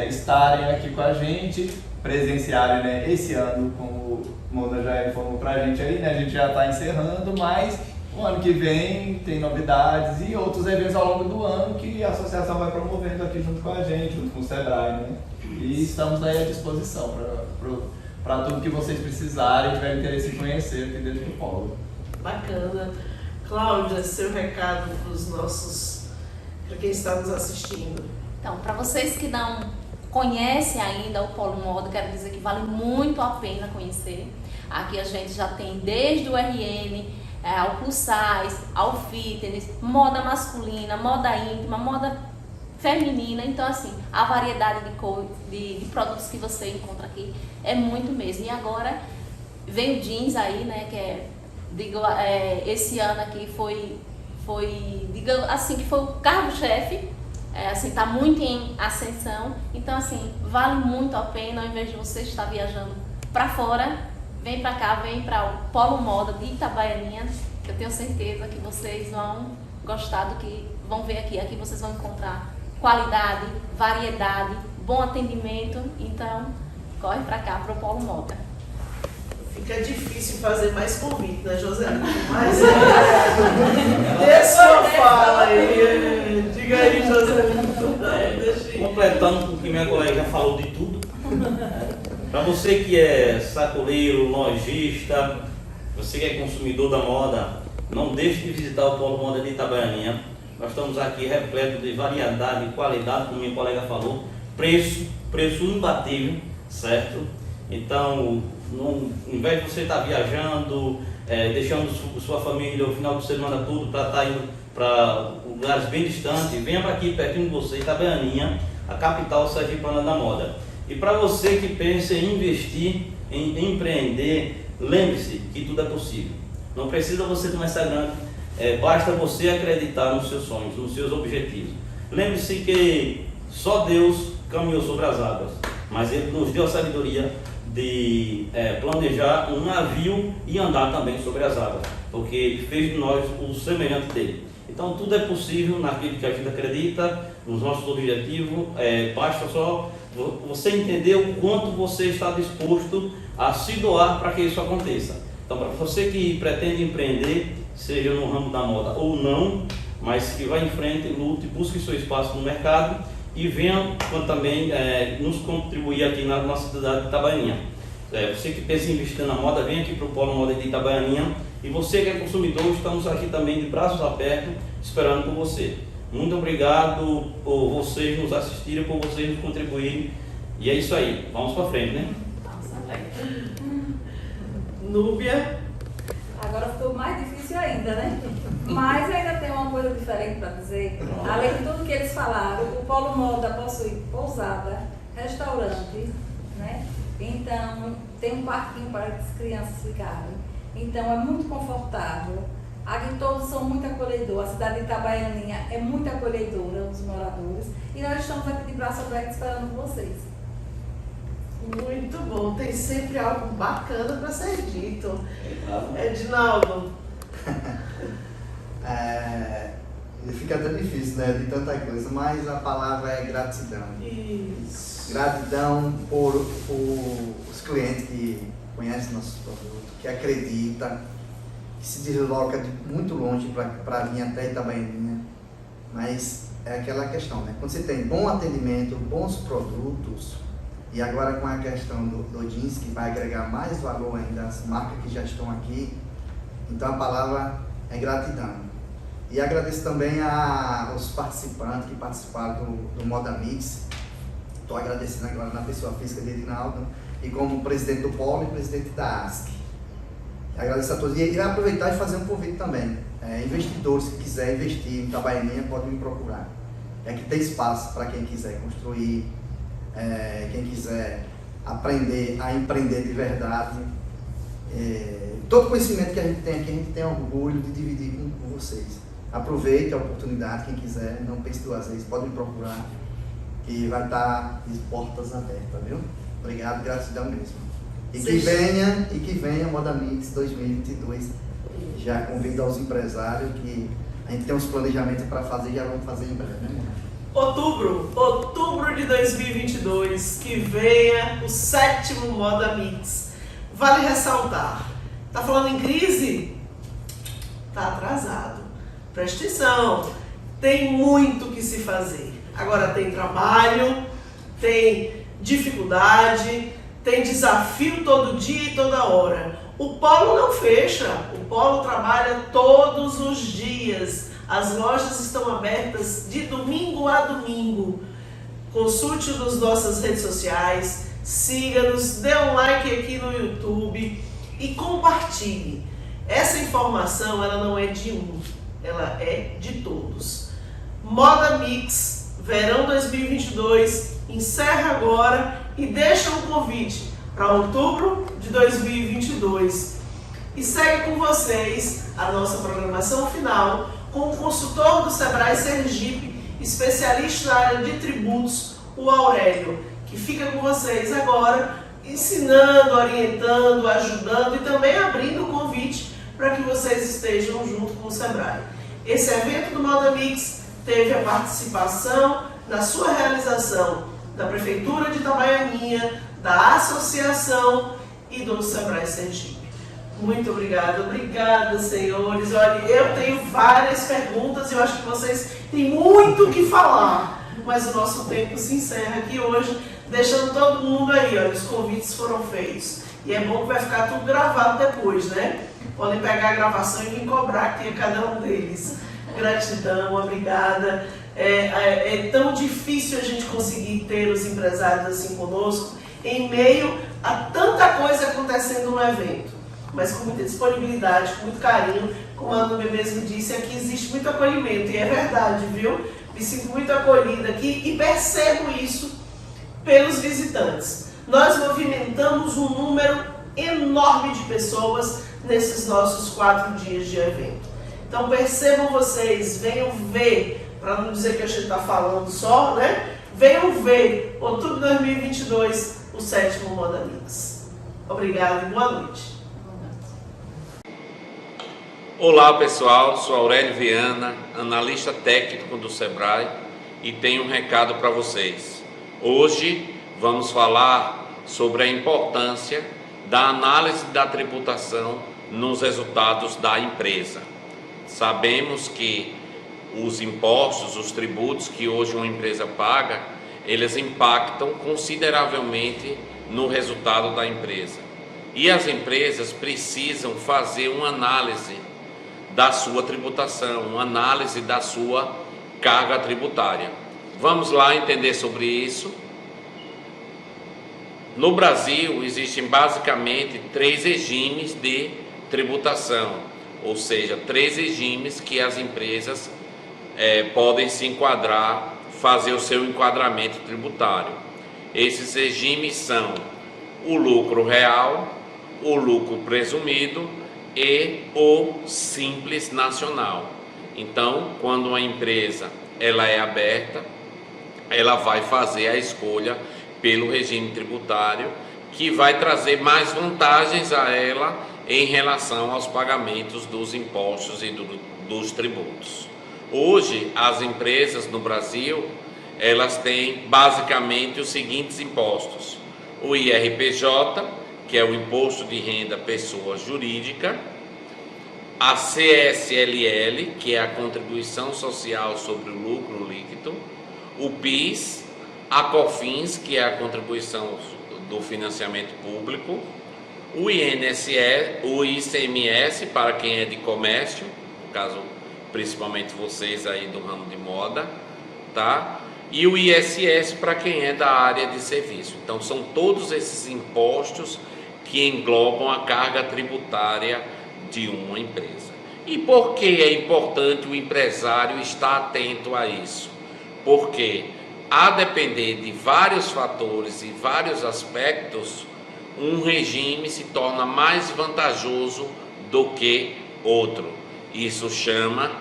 estarem aqui com a gente, presenciarem, né, esse ano, como o Mona já informou para a gente aí, né, a gente já está encerrando, mas o ano que vem tem novidades e outros eventos ao longo do ano que a associação vai promovendo aqui junto com a gente, junto com o Sebrae, né? E estamos aí à disposição para tudo que vocês precisarem, tiverem interesse em conhecer aqui dentro do Polo. Bacana. Cláudia, seu recado para quem está nos assistindo. Então, para vocês que não conhece ainda o Polo Moda, quero dizer que vale muito a pena conhecer. Aqui a gente já tem desde o RN, ao plus size, ao fitness, moda masculina, moda íntima, moda feminina. Então assim, a variedade de produtos que você encontra aqui é muito mesmo. E agora vem o jeans aí, né, que esse ano aqui foi digamos assim, que foi o cargo-chefe. Assim, tá muito em ascensão. Então assim, vale muito a pena, ao invés de você estar viajando para fora, vem para cá, vem para o Polo Moda de Itabaianinha, que eu tenho certeza que vocês vão gostar do que vão ver aqui. Aqui vocês vão encontrar qualidade, variedade, bom atendimento. Então, corre para cá, para o Polo Moda. Fica difícil fazer mais convite, né, José? Mas dê sua fala aí. Diga aí, José. Completando o que minha colega já falou de tudo. Para você que é sacoleiro, lojista, você que é consumidor da moda, não deixe de visitar o Polo Moda de Itabaianinha. Nós estamos aqui repleto de variedade e qualidade, como minha colega falou, preço imbatível, certo? Então, ao invés de você estar viajando, deixando sua família o final de semana todo para estar indo para lugares bem distantes, venha para aqui pertinho de você, Itabaianinha, a capital sergipana da moda. E para você que pensa em investir, em empreender, lembre-se que tudo é possíbil. Não precisa você começar grande, basta você acreditar nos seus sonhos, nos seus objetivos. Lembre-se que só Deus caminhou sobre as águas, mas Ele nos deu a sabedoria de planejar um navio e andar também sobre as águas, porque Ele fez de nós o semelhante dele. Então tudo é possível naquilo que a gente acredita, nos nossos objetivos. Basta só você entender o quanto você está disposto a se doar para que isso aconteça. Então, para você que pretende empreender, seja no ramo da moda ou não, mas que vá em frente, lute, busque seu espaço no mercado e venha também nos contribuir aqui na nossa cidade de Itabaianinha. Você que pensa em investir na moda, vem aqui para o Polo Moda de Itabaianinha. E você que é consumidor, estamos aqui também de braços abertos, esperando por você. Muito obrigado por vocês nos assistirem, por vocês nos contribuírem. E é isso aí, vamos para frente, né? Núbia. Agora ficou mais difícil ainda, né? Mas ainda tem uma coisa diferente para dizer. Além de tudo que eles falaram, o Polo Moda possui pousada, restaurante, né? Então, tem um parquinho para as crianças ficarem. Então, é muito confortável. Aqui todos são muito acolhedores. A cidade de Itabaianinha é muito acolhedora, os moradores. E nós estamos aqui de braço aberto esperando vocês. Muito bom, tem sempre algo bacana para ser dito. Edinaldo. Fica até difícil, né, de tanta coisa, mas a palavra é gratidão. Isso. Gratidão por os clientes que conhecem nossos produtos, que acreditam, que se desloca de muito longe para vir até Itabaianinha. Mas é aquela questão, né? Quando você tem bom atendimento, bons produtos, e agora com a questão do jeans, que vai agregar mais valor ainda às marcas que já estão aqui, então a palavra é gratidão. E agradeço também aos participantes que participaram do Moda Mix. Estou agradecendo agora na pessoa física de Edinaldo e como presidente do Polo e presidente da ASC. Agradeço a todos. E aproveitar e fazer um convite também. Investidores que quiserem investir em Itabaianinha podem me procurar. Aqui tem espaço para quem quiser construir, quem quiser aprender a empreender de verdade. Todo conhecimento que a gente tem aqui, a gente tem orgulho de dividir com vocês. Aproveite a oportunidade, quem quiser, não pense duas vezes, pode me procurar, que vai estar de portas abertas, viu? Obrigado, gratidão mesmo. E que venha Moda Mix 2022. Já convido aos empresários que a gente tem uns planejamentos para fazer, já vamos fazer em breve, né, amor? Outubro de 2022, que venha o 7º Moda Mix. Vale ressaltar, tá falando em crise? Tá atrasado. Presta atenção, tem muito que se fazer. Agora tem trabalho, tem dificuldade, tem desafio todo dia e toda hora. O Polo não fecha, o Polo trabalha todos os dias. As lojas estão abertas de domingo a domingo, Consulte nas nossas redes sociais, siga-nos, dê um like aqui no YouTube e compartilhe. Essa informação ela não é de um, ela é de todos. Moda Mix, verão 2022, encerra agora e deixa um convite para outubro de 2022. E segue com vocês a nossa programação final com o consultor do Sebrae Sergipe, especialista na área de tributos, o Aurélio, que fica com vocês agora, ensinando, orientando, ajudando e também abrindo o convite para que vocês estejam junto com o Sebrae. Esse evento do Moda Mix teve a participação na sua realização da Prefeitura de Itabaianinha, da Associação e do Sebrae Sergipe. Muito obrigada, obrigada, senhores. Olha, eu tenho várias perguntas e eu acho que vocês têm muito o que falar, mas o nosso tempo se encerra aqui hoje, deixando todo mundo aí, olha, os convites foram feitos. E é bom que vai ficar tudo gravado depois, né? Podem pegar a gravação e vir cobrar aqui a cada um deles. Gratidão, obrigada. É tão difícil a gente conseguir ter os empresários assim conosco, em meio a tanta coisa acontecendo no evento. Mas com muita disponibilidade, com muito carinho, como a Nubia mesmo disse, aqui existe muito acolhimento, e é verdade, viu? Me sinto muito acolhida aqui e percebo isso pelos visitantes. Nós movimentamos um número enorme de pessoas nesses nossos 4 dias de evento. Então percebam vocês, venham ver, para não dizer que a gente está falando só, né? Venham ver, outubro de 2022, o 7º Moda Mix. Obrigada e boa noite. Olá pessoal, sou Aurélio Viana, analista técnico do Sebrae e tenho um recado para vocês. Hoje vamos falar sobre a importância da análise da tributação nos resultados da empresa. Sabemos que os impostos, os tributos que hoje uma empresa paga, eles impactam consideravelmente no resultado da empresa. E as empresas precisam fazer uma análise da sua tributação, uma análise da sua carga tributária. Vamos lá entender sobre isso. No Brasil existem basicamente 3 regimes de tributação, ou seja, 3 regimes que as empresas podem se enquadrar, fazer o seu enquadramento tributário. Esses regimes são o lucro real, o lucro presumido e o Simples Nacional. Então, quando uma empresa ela é aberta, ela vai fazer a escolha pelo regime tributário, que vai trazer mais vantagens a ela em relação aos pagamentos dos impostos e dos tributos. Hoje, as empresas no Brasil, elas têm basicamente os seguintes impostos: o IRPJ, que é o Imposto de Renda Pessoa Jurídica, a CSLL, que é a Contribuição Social sobre o Lucro Líquido, o PIS, a COFINS, que é a Contribuição do Financiamento Público, o INSS, o ICMS para quem é de comércio, no caso principalmente vocês aí do ramo de moda, tá? E o ISS para quem é da área de serviço. Então são todos esses impostos que englobam a carga tributária de uma empresa. E por que é importante o empresário estar atento a isso? Porque, a depender de vários fatores e vários aspectos, um regime se torna mais vantajoso do que outro. Isso chama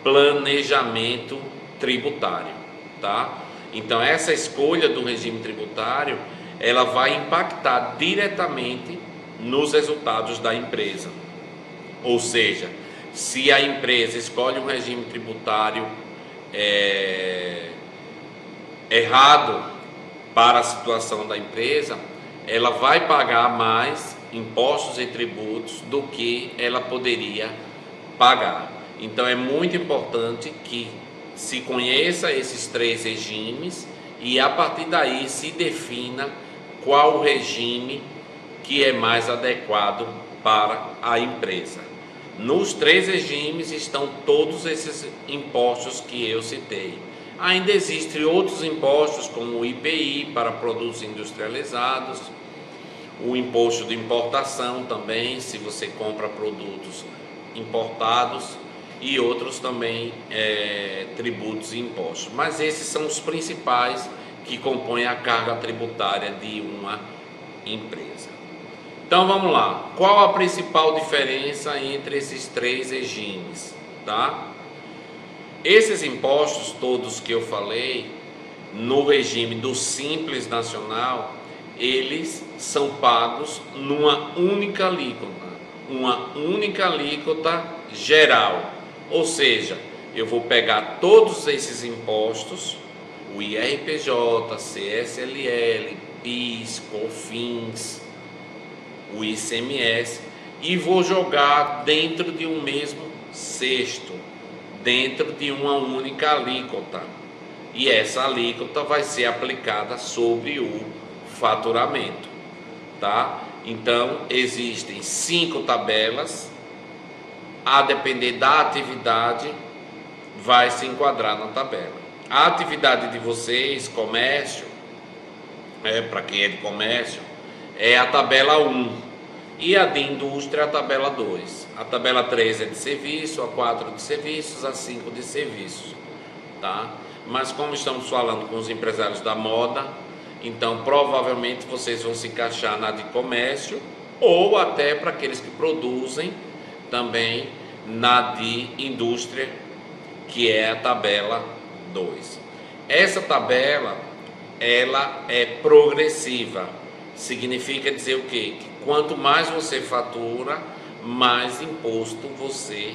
planejamento tributário, tá? Então essa escolha do regime tributário, ela vai impactar diretamente nos resultados da empresa. Ou seja, se a empresa escolhe um regime tributário errado para a situação da empresa, ela vai pagar mais impostos e tributos do que ela poderia pagar. Então é muito importante que se conheça esses 3 regimes e a partir daí se defina qual o regime que é mais adequado para a empresa. Nos 3 regimes estão todos esses impostos que eu citei. Ainda existem outros impostos, como o IPI para produtos industrializados, o imposto de importação também, se você compra produtos importados, e outros também tributos e impostos. Mas esses são os principais que compõem a carga tributária de uma empresa. Então vamos lá, qual a principal diferença entre esses três regimes, tá? Esses impostos todos que eu falei, no regime do Simples Nacional, eles são pagos numa única alíquota geral. Ou seja, eu vou pegar todos esses impostos, o IRPJ, CSLL, PIS, COFINS, o ICMS, e vou jogar dentro de um mesmo cesto, dentro de uma única alíquota. E essa alíquota vai ser aplicada sobre o faturamento, tá? Então, existem 5 tabelas, a depender da atividade, vai se enquadrar na tabela. A atividade de vocês, comércio, para quem é de comércio, é a tabela 1, e a de indústria a tabela 2. A tabela 3 é de serviço, a 4 de serviços, a 5 de serviços, tá? Mas como estamos falando com os empresários da moda, então provavelmente vocês vão se encaixar na de comércio, ou até para aqueles que produzem também na de indústria, que é a tabela 2. Essa tabela, ela é progressiva. Significa dizer o quê? Que quanto mais você fatura, mais imposto você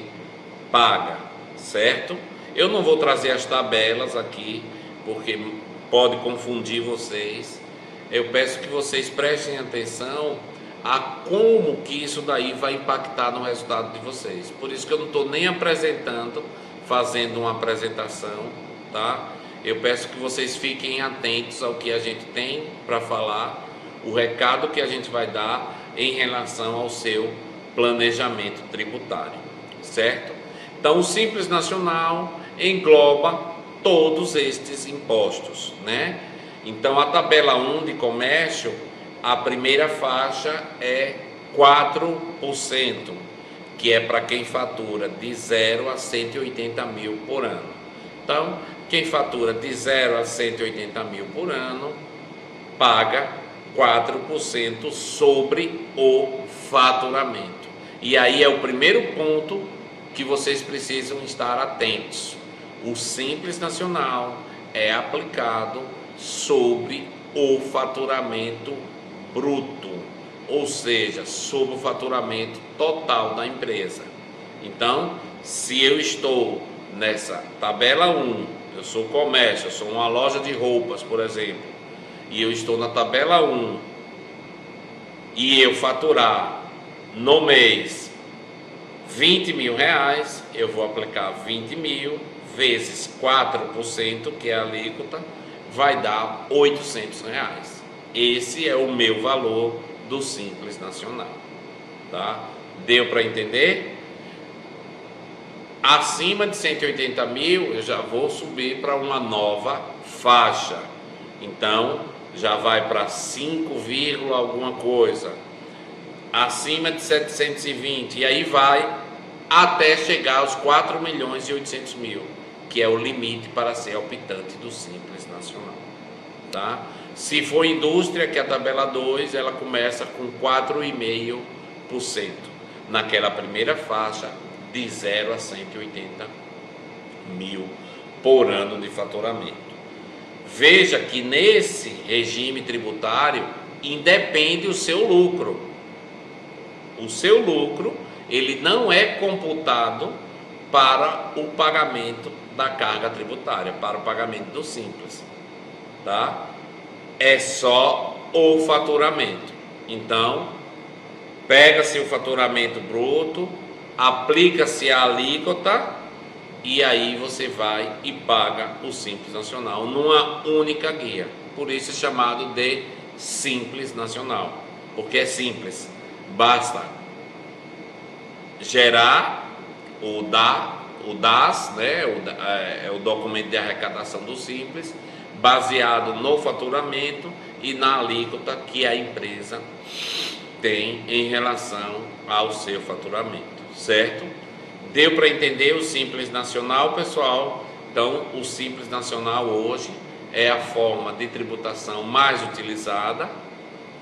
paga, certo? Eu não vou trazer as tabelas aqui, porque pode confundir vocês. Eu peço que vocês prestem atenção a como que isso daí vai impactar no resultado de vocês. Por isso que eu não estou nem apresentando, fazendo uma apresentação, tá? Eu peço que vocês fiquem atentos ao que a gente tem para falar, o recado que a gente vai dar em relação ao seu planejamento tributário, certo? Então, o Simples Nacional engloba todos estes impostos, né? Então, a tabela 1 de comércio, a primeira faixa é 4%, que é para quem fatura de 0 a 180 mil por ano. Então, quem fatura de 0 a 180 mil por ano, paga 4% sobre o faturamento. E aí é o primeiro ponto que vocês precisam estar atentos. O Simples Nacional é aplicado sobre o faturamento bruto, ou seja, sobre o faturamento total da empresa. Então, se eu estou nessa tabela 1, eu sou comércio, eu sou uma loja de roupas, por exemplo, e eu estou na tabela 1, e eu faturar no mês 20 mil reais, eu vou aplicar 20 mil vezes 4%, que é a alíquota, vai dar 800 reais. Esse é o meu valor do Simples Nacional, tá? Deu para entender? Acima de 180 mil, eu já vou subir para uma nova faixa. Então, já vai para 5, alguma coisa. Acima de 720, e aí vai até chegar aos 4.800.000, que é o limite para ser optante do Simples Nacional, tá? Se for indústria, que é a tabela 2, ela começa com 4,5% naquela primeira faixa, de 0 a 180 mil por ano de faturamento. Veja que nesse regime tributário independe o seu lucro. O seu lucro, ele não é computado para o pagamento da carga tributária, para o pagamento do Simples, tá? É só o faturamento. Então, pega-se o faturamento bruto, aplica-se a alíquota e aí você vai e paga o Simples Nacional numa única guia. Por isso é chamado de Simples Nacional, porque é simples. Basta gerar ou dar o DAS, né, é o documento de arrecadação do Simples, baseado no faturamento e na alíquota que a empresa tem em relação ao seu faturamento, certo? Deu para entender o Simples Nacional, pessoal? Então, o Simples Nacional hoje é a forma de tributação mais utilizada,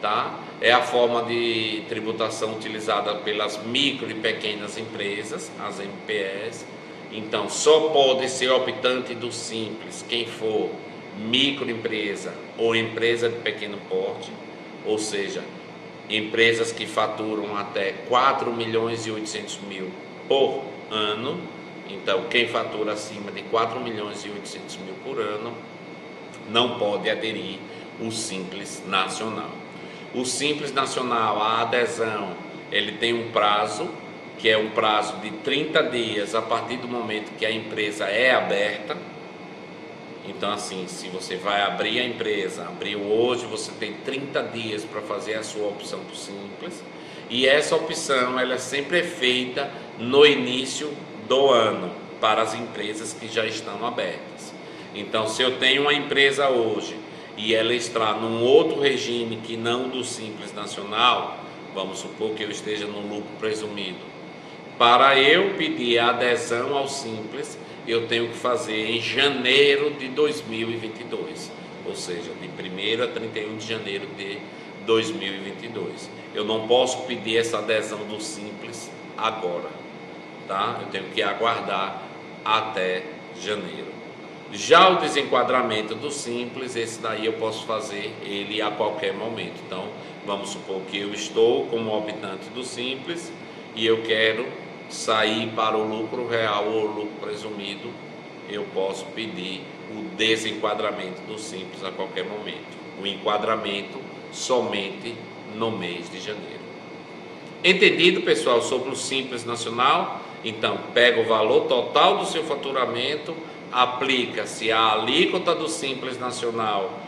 tá? É a forma de tributação utilizada pelas micro e pequenas empresas, as MPS. Então, só pode ser optante do Simples quem for microempresa ou empresa de pequeno porte, ou seja, empresas que faturam até 4.800.000 por ano. Então, quem fatura acima de 4.800.000 por ano não pode aderir o Simples Nacional. O Simples Nacional, a adesão, ele tem um prazo, que é um prazo de 30 dias a partir do momento que a empresa é aberta. Então, assim, se você vai abrir a empresa, abriu hoje, você tem 30 dias para fazer a sua opção por Simples. E essa opção, ela sempre é feita no início do ano, para as empresas que já estão abertas. Então, se eu tenho uma empresa hoje e ela está num outro regime que não do Simples Nacional, vamos supor que eu esteja no lucro presumido, para eu pedir a adesão ao Simples, eu tenho que fazer em janeiro de 2022, ou seja, de 1º a 31 de janeiro de 2022. Eu não posso pedir essa adesão do Simples agora, tá? Eu tenho que aguardar até janeiro. Já o desenquadramento do Simples, esse daí eu posso fazer ele a qualquer momento. Então, vamos supor que eu estou como optante do Simples e eu quero sair para o lucro real ou lucro presumido, eu posso pedir o desenquadramento do Simples a qualquer momento. O enquadramento somente no mês de janeiro. Entendido, pessoal, sobre o Simples Nacional? Então, pega o valor total do seu faturamento, aplica-se a alíquota do Simples Nacional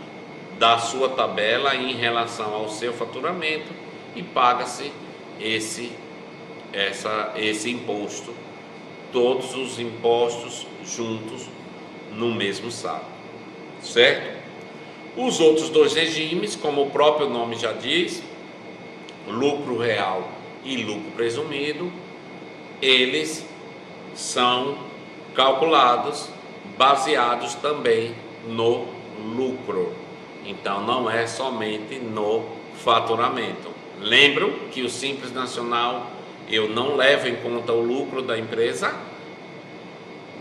da sua tabela em relação ao seu faturamento e paga-se esse imposto, todos os impostos juntos no mesmo saco, certo? Os outros dois regimes, como o próprio nome já diz, lucro real e lucro presumido, eles são calculados baseados também no lucro. Então não é somente no faturamento. Lembro que o Simples Nacional eu não levo em conta o lucro da empresa,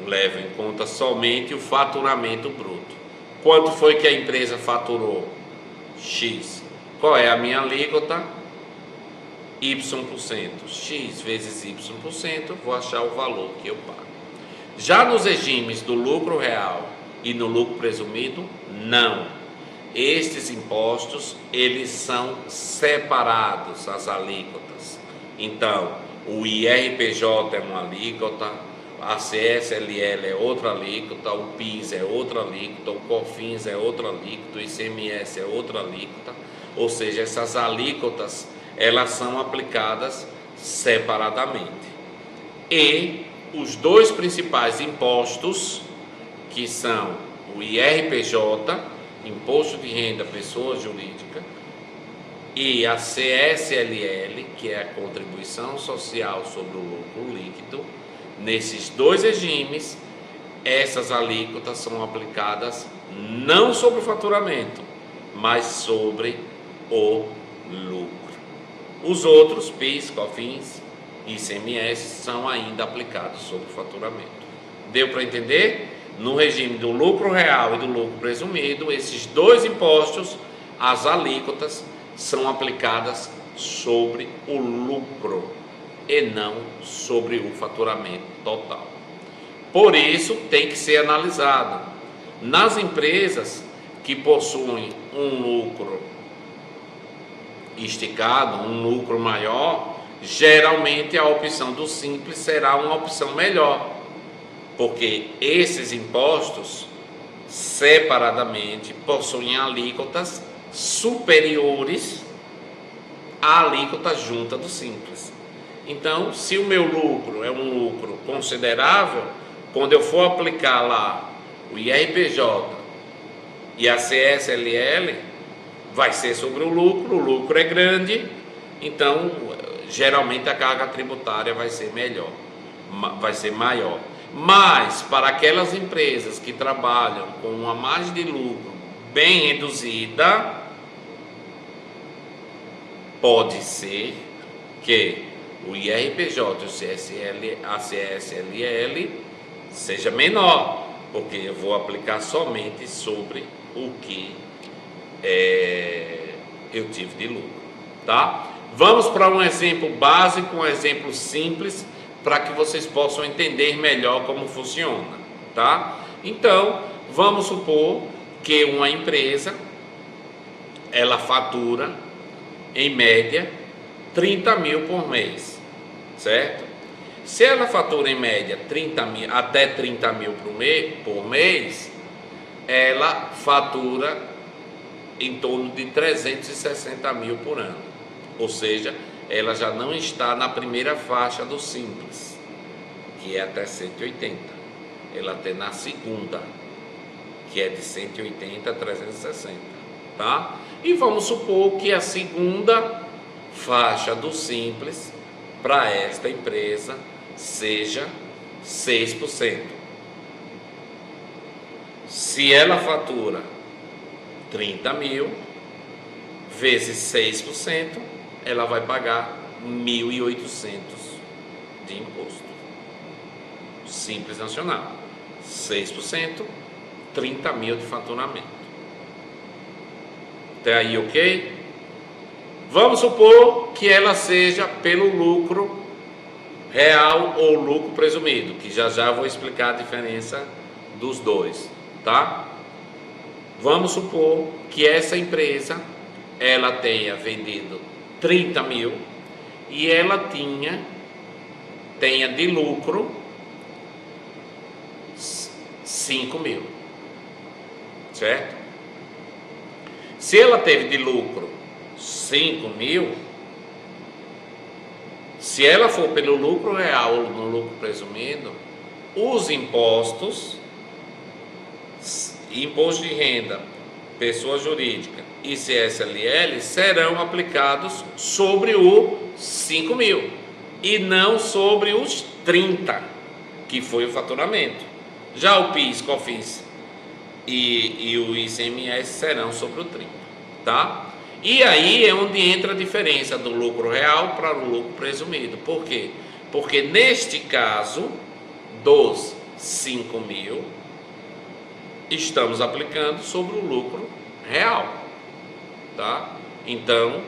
levo em conta somente o faturamento bruto. Quanto foi que a empresa faturou? X. Qual é a minha alíquota? Y%. X vezes Y%, vou achar o valor que eu pago. Já nos regimes do lucro real e no lucro presumido, não. Estes impostos, eles são separados, as alíquotas. Então, o IRPJ é uma alíquota, a CSLL é outra alíquota, o PIS é outra alíquota, o COFINS é outra alíquota, o ICMS é outra alíquota. Ou seja, essas alíquotas, elas são aplicadas separadamente. E os dois principais impostos, que são o IRPJ, Imposto de Renda Pessoa Jurídica, e a CSLL, que é a Contribuição Social sobre o Lucro Líquido, nesses dois regimes, essas alíquotas são aplicadas não sobre o faturamento, mas sobre o lucro. Os outros, PIS, COFINS e ICMS, são ainda aplicados sobre o faturamento. Deu para entender? No regime do lucro real e do lucro presumido, esses dois impostos, as alíquotas, são aplicadas sobre o lucro e não sobre o faturamento total. Por isso, tem que ser analisado. Nas empresas que possuem um lucro esticado, um lucro maior, geralmente a opção do Simples será uma opção melhor, porque esses impostos separadamente possuem alíquotas superiores à alíquota junta do Simples. Então, se o meu lucro é um lucro considerável, quando eu for aplicar lá o IRPJ e a CSLL, vai ser sobre o lucro é grande, então geralmente a carga tributária vai ser maior. Mas para aquelas empresas que trabalham com uma margem de lucro bem reduzida, pode ser que o IRPJ e a CSLL seja menor, porque eu vou aplicar somente sobre o que eu tive de lucro, tá? Vamos para um exemplo básico, um exemplo simples, para que vocês possam entender melhor como funciona, tá? Então, vamos supor que uma empresa, ela fatura, em média, 30 mil por mês, certo? Se ela fatura em média até 30 mil por mês, ela fatura em torno de 360 mil por ano. Ou seja, ela já não está na primeira faixa do Simples, que é até 180. Ela está na segunda, que é de 180 a 360, tá? E vamos supor que a segunda faixa do Simples para esta empresa seja 6%. Se ela fatura 30 mil vezes 6%, ela vai pagar 1.800 de imposto. Simples Nacional. 6%, 30 mil de faturamento. Até aí, ok? Vamos supor que ela seja pelo lucro real ou lucro presumido, que já vou explicar a diferença dos dois, tá? Vamos supor que essa empresa, ela tenha vendido 30 mil e ela tenha de lucro 5 mil, certo? Se ela teve de lucro 5 mil, se ela for pelo lucro real ou no lucro presumido, os impostos, imposto de renda, pessoa jurídica e CSLL serão aplicados sobre o 5 mil e não sobre os 30, que foi o faturamento. Já o PIS, COFINS e o ICMS serão sobre o 30, tá? E aí é onde entra a diferença do lucro real para o lucro presumido. Por quê? Porque neste caso, dos 5 mil, estamos aplicando sobre o lucro real, tá? Então,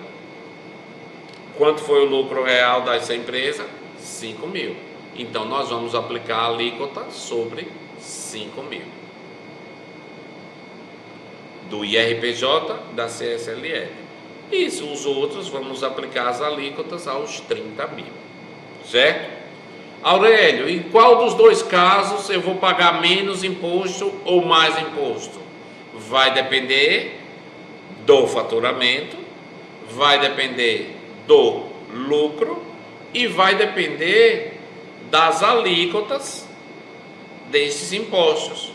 quanto foi o lucro real dessa empresa? 5 mil. Então, nós vamos aplicar a alíquota sobre 5 mil. Do IRPJ, da CSLL. Isso, os outros vamos aplicar as alíquotas aos 30 mil, certo? Aurélio, em qual dos dois casos eu vou pagar menos imposto ou mais imposto? Vai depender do faturamento, vai depender do lucro e vai depender das alíquotas desses impostos,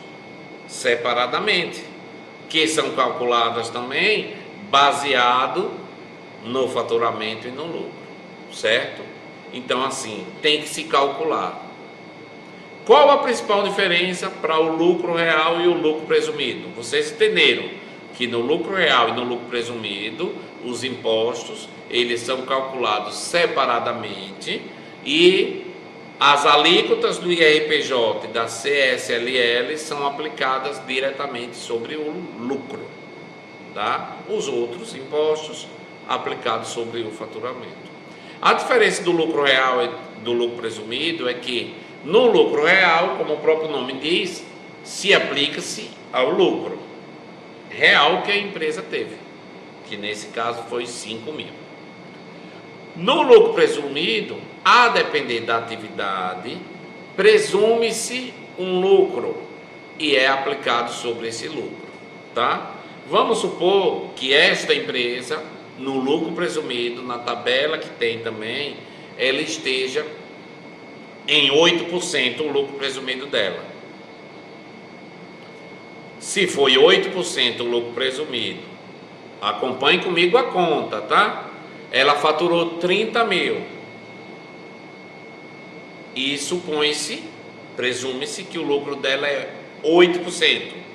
separadamente, que são calculadas também baseado no faturamento e no lucro, certo? Então, assim, tem que se calcular. Qual a principal diferença para o lucro real e o lucro presumido? Vocês entenderam que no lucro real e no lucro presumido, os impostos, eles são calculados separadamente e as alíquotas do IRPJ e da CSLL são aplicadas diretamente sobre o lucro, tá? Os outros impostos aplicados sobre o faturamento. A diferença do lucro real e do lucro presumido é que no lucro real, como o próprio nome diz, se aplica-se ao lucro real que a empresa teve, que nesse caso foi 5 mil. No lucro presumido, a depender da atividade, presume-se um lucro e é aplicado sobre esse lucro, tá? Vamos supor que esta empresa, no lucro presumido, na tabela que tem também, ela esteja em 8% o lucro presumido dela. Se foi 8% o lucro presumido, acompanhe comigo a conta, tá? Ela faturou 30 mil. E supõe-se, presume-se que o lucro dela é 8%.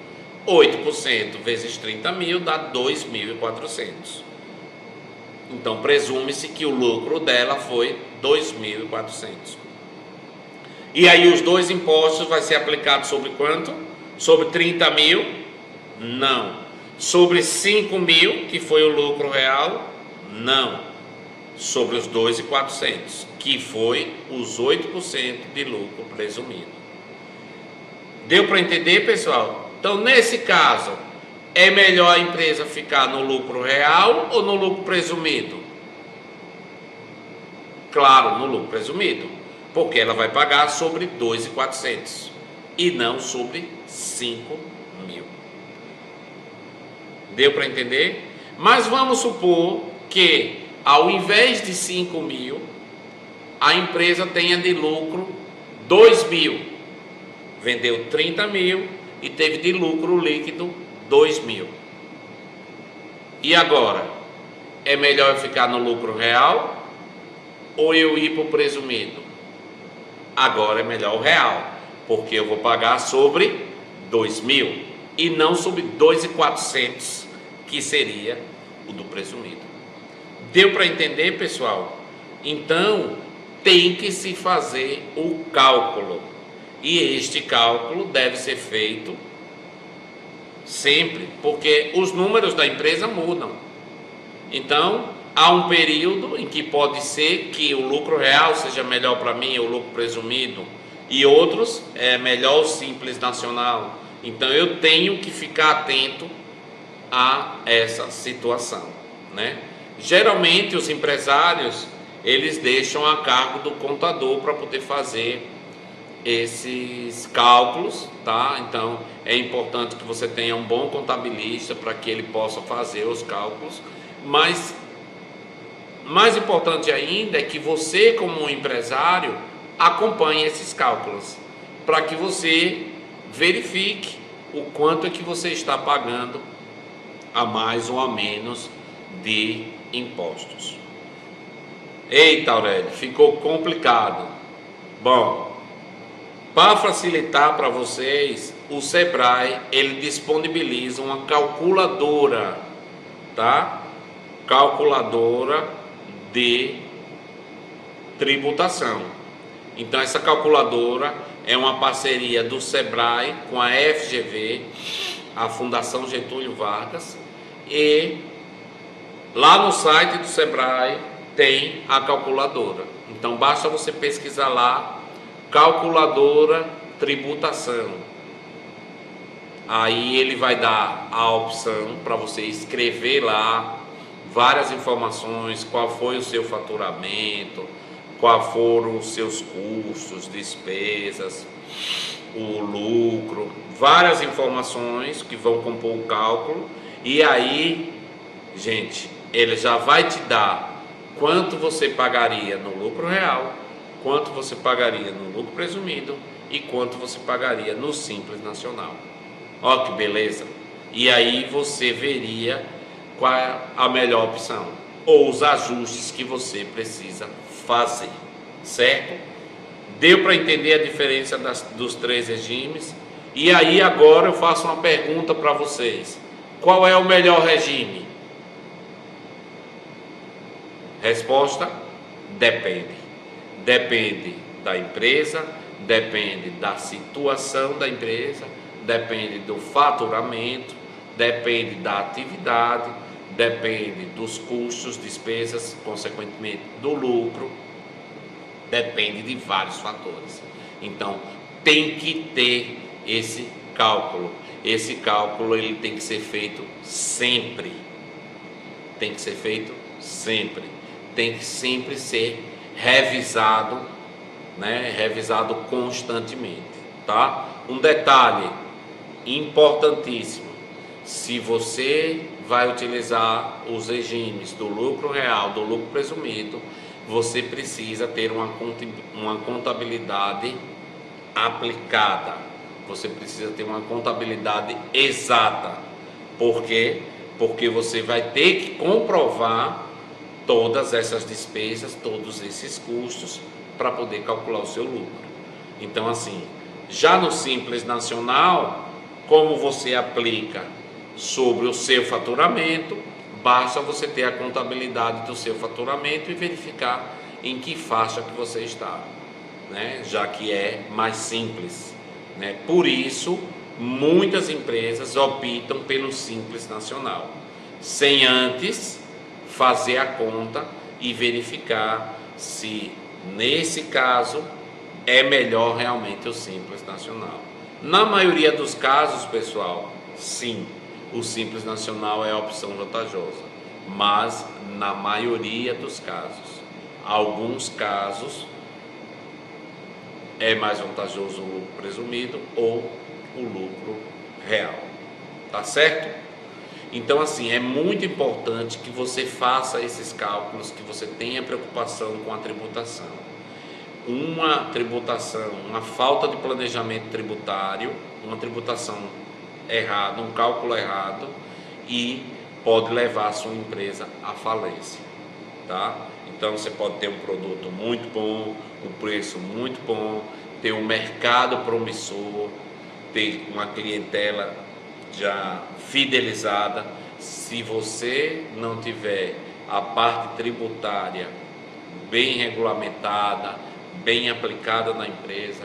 8% vezes 30 mil dá 2.400. Então, presume-se que o lucro dela foi 2.400. E aí os dois impostos vai ser aplicado sobre quanto? Sobre 30 mil? Não. Sobre 5 mil, que foi o lucro real? Não. Sobre os 2.400, que foi os 8% de lucro presumido. Deu para entender, pessoal? Então, nesse caso, é melhor a empresa ficar no lucro real ou no lucro presumido? Claro, no lucro presumido, porque ela vai pagar sobre 2.400 e não sobre 5 mil. Deu para entender? Mas vamos supor que, ao invés de 5 mil, a empresa tenha de lucro 2 mil. Vendeu 30 mil e teve de lucro líquido 2 mil. E agora? É melhor eu ficar no lucro real ou eu ir para o presumido? Agora é melhor o real, porque eu vou pagar sobre 2 mil e não sobre 2.400, que seria o do presumido. Deu para entender, pessoal? Então, tem que se fazer o cálculo. E este cálculo deve ser feito sempre, porque os números da empresa mudam. Então, há um período em que pode ser que o lucro real seja melhor para mim, o lucro presumido, e outros é melhor o simples nacional. Então, eu tenho que ficar atento a essa situação, né? Geralmente, os empresários, eles deixam a cargo do contador para poder fazer esses cálculos, tá? Então, é importante que você tenha um bom contabilista para que ele possa fazer os cálculos, mas mais importante ainda é que você, como empresário, acompanhe esses cálculos, para que você verifique o quanto é que você está pagando a mais ou a menos de impostos. Eita, Aurélio, ficou complicado. Bom, para facilitar para vocês, o Sebrae, ele disponibiliza uma calculadora, tá? Calculadora de tributação. Então, essa calculadora é uma parceria do Sebrae com a FGV, a Fundação Getúlio Vargas, e lá no site do Sebrae tem a calculadora. Então, basta você pesquisar lá, calculadora tributação. Aí ele vai dar a opção para você escrever lá várias informações, qual foi o seu faturamento, qual foram os seus custos, despesas, o lucro, várias informações que vão compor o cálculo. E aí, gente, ele já vai te dar quanto você pagaria no lucro real, quanto você pagaria no lucro presumido e quanto você pagaria no Simples Nacional. Ó que beleza! E aí você veria qual é a melhor opção ou os ajustes que você precisa fazer, certo? Deu para entender a diferença dos três regimes? E aí agora eu faço uma pergunta para vocês: qual é o melhor regime? Resposta: depende. Depende da empresa, depende da situação da empresa, depende do faturamento, depende da atividade, depende dos custos, despesas, consequentemente do lucro, depende de vários fatores. Então, tem que ter esse cálculo. Esse cálculo ele tem que ser feito sempre. Tem que ser feito sempre. Tem que sempre ser revisado, né? Revisado constantemente, tá? Um detalhe importantíssimo: se você vai utilizar os regimes do lucro real, do lucro presumido, você precisa ter uma contabilidade aplicada. Você precisa ter uma contabilidade exata. Por quê? Porque você vai ter que comprovar todas essas despesas, todos esses custos, para poder calcular o seu lucro. Então, assim, já no Simples Nacional, como você aplica sobre o seu faturamento, basta você ter a contabilidade do seu faturamento e verificar em que faixa que você está, né? Já que é mais simples, né? Por isso, muitas empresas optam pelo Simples Nacional, sem antes fazer a conta e verificar se, nesse caso, é melhor realmente o Simples Nacional. Na maioria dos casos, pessoal, sim, o Simples Nacional é a opção vantajosa, mas na maioria dos casos, alguns casos, é mais vantajoso o lucro presumido ou o lucro real, tá certo? Então, assim, é muito importante que você faça esses cálculos, que você tenha preocupação com a tributação. Uma tributação, uma falta de planejamento tributário, uma tributação errada, um cálculo errado, e pode levar a sua empresa à falência, tá? Então você pode ter um produto muito bom, um preço muito bom, ter um mercado promissor, ter uma clientela já fidelizada. Se você não tiver a parte tributária bem regulamentada, bem aplicada na empresa,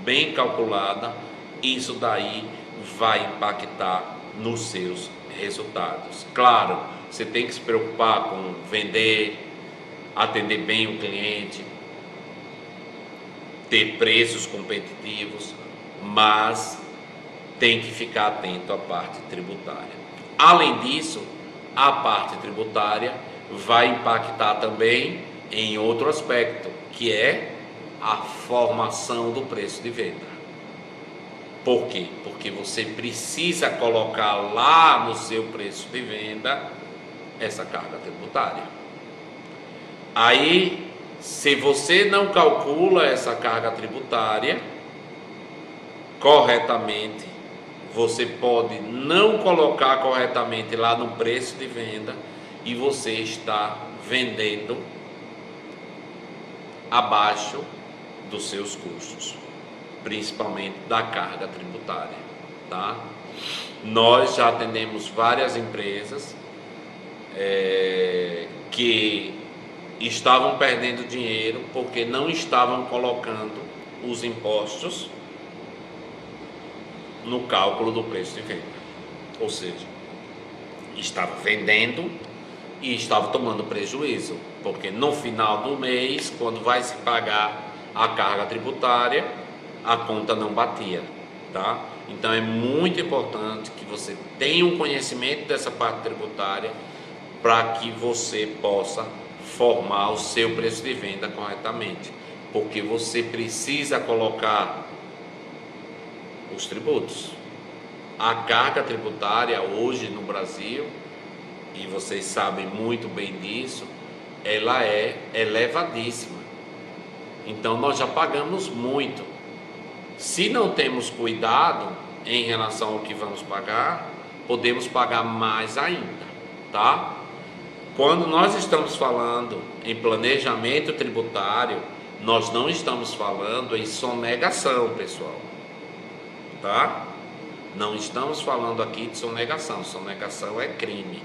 bem calculada, isso daí vai impactar nos seus resultados. Claro, você tem que se preocupar com vender, atender bem o cliente, ter preços competitivos, mas tem que ficar atento à parte tributária. Além disso, a parte tributária vai impactar também em outro aspecto, que é a formação do preço de venda. Por quê? Porque você precisa colocar lá no seu preço de venda essa carga tributária. Aí, se você não calcula essa carga tributária corretamente, você pode não colocar corretamente lá no preço de venda e você está vendendo abaixo dos seus custos, principalmente da carga tributária, tá? Nós já atendemos várias empresas que estavam perdendo dinheiro porque não estavam colocando os impostos no cálculo do preço de venda, ou seja, estava vendendo e estava tomando prejuízo, porque no final do mês, quando vai se pagar a carga tributária, a conta não batia, tá? Então é muito importante que você tenha um conhecimento dessa parte tributária para que você possa formar o seu preço de venda corretamente, porque você precisa colocar os tributos. A carga tributária hoje no Brasil, e vocês sabem muito bem disso, ela é elevadíssima. Então nós já pagamos muito. Se não temos cuidado em relação ao que vamos pagar, podemos pagar mais ainda, tá? Quando nós estamos falando em planejamento tributário, nós não estamos falando em sonegação, pessoal, tá? Não estamos falando aqui de sonegação. Sonegação é crime.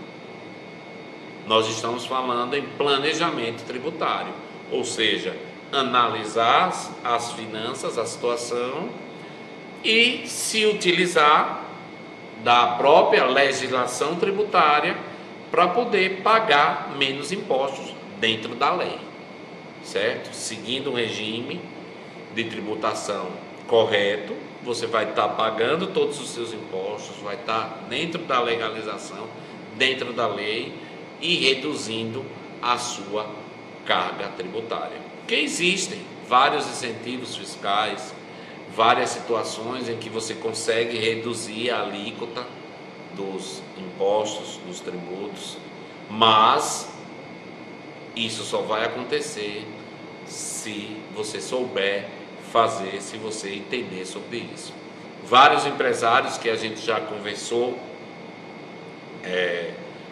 Nós estamos falando em planejamento tributário, ou seja, analisar as finanças, a situação e se utilizar da própria legislação tributária para poder pagar menos impostos dentro da lei, certo? Seguindo um regime de tributação correto, você vai estar pagando todos os seus impostos, vai estar dentro da legalização, dentro da lei e reduzindo a sua carga tributária. Porque existem vários incentivos fiscais, várias situações em que você consegue reduzir a alíquota dos impostos, dos tributos, mas Isso só vai acontecer se você souber fazer, se você entender sobre isso. Vários empresários que a gente já conversou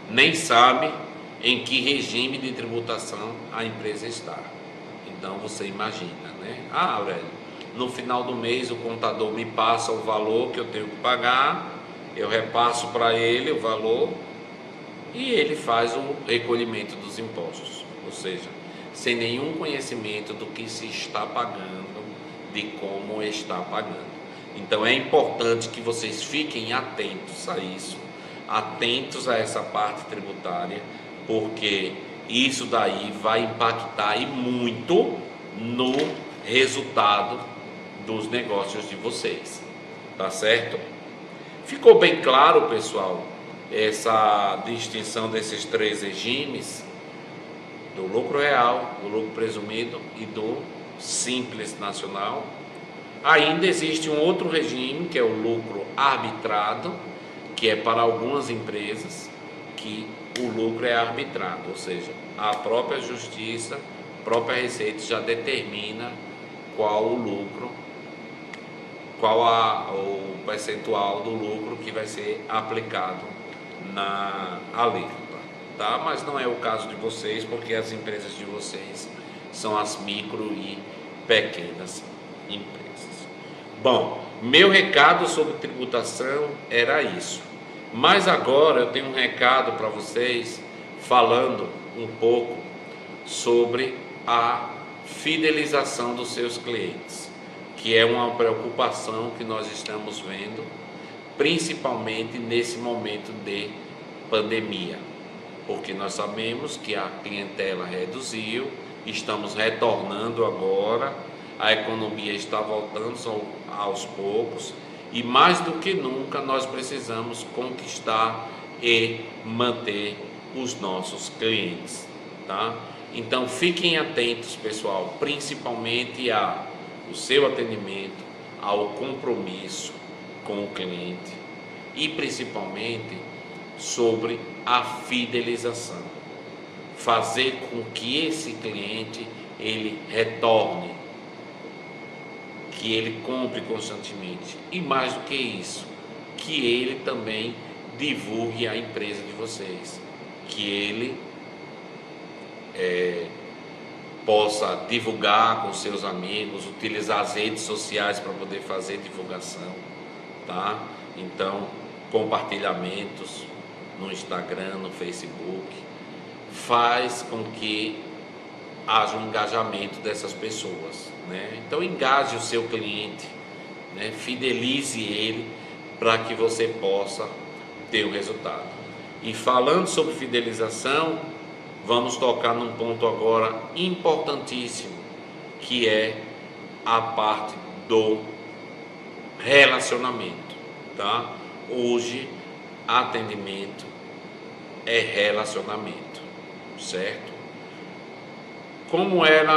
nem sabem em que regime de tributação a empresa está. Então você imagina, né? Ah, Aurélio, no final do mês o contador me passa o valor que eu tenho que pagar, eu repasso para ele o valor e ele faz o recolhimento dos impostos. Ou seja, sem nenhum conhecimento do que se está pagando, de como está pagando. Então é importante que vocês fiquem atentos a isso, atentos a essa parte tributária, porque isso daí vai impactar e muito no resultado dos negócios de vocês, tá certo? Ficou bem claro, pessoal, essa distinção desses 3 regimes, do lucro real, do lucro presumido e do simples nacional. Ainda existe um outro regime, que é o lucro arbitrado, que é para algumas empresas que o lucro é arbitrado, ou seja, a própria justiça, a própria Receita já determina qual o lucro, o percentual do lucro que vai ser aplicado na alíquota, tá? Mas não é o caso de vocês, porque as empresas de vocês são as micro e pequenas empresas. Bom, meu recado sobre tributação era isso. Mas agora eu tenho um recado para vocês, falando um pouco sobre a fidelização dos seus clientes, que é uma preocupação que nós estamos vendo, principalmente nesse momento de pandemia, porque nós sabemos que a clientela reduziu, estamos retornando agora, a economia está voltando aos poucos, e mais do que nunca nós precisamos conquistar e manter os nossos clientes, tá? Então fiquem atentos, pessoal, principalmente ao seu atendimento, ao compromisso com o cliente e principalmente sobre a fidelização. Fazer com que esse cliente ele retorne, que ele compre constantemente e mais do que isso, que ele também divulgue a empresa de vocês, que ele possa divulgar com seus amigos, utilizar as redes sociais para poder fazer divulgação, tá? Então, compartilhamentos no Instagram, no Facebook, faz com que haja um engajamento dessas pessoas, né? Então engaje o seu cliente, né? Fidelize ele para que você possa ter o resultado. E falando sobre fidelização, vamos tocar num ponto agora importantíssimo, que é a parte do relacionamento, tá? Hoje, atendimento é relacionamento, certo? Como eram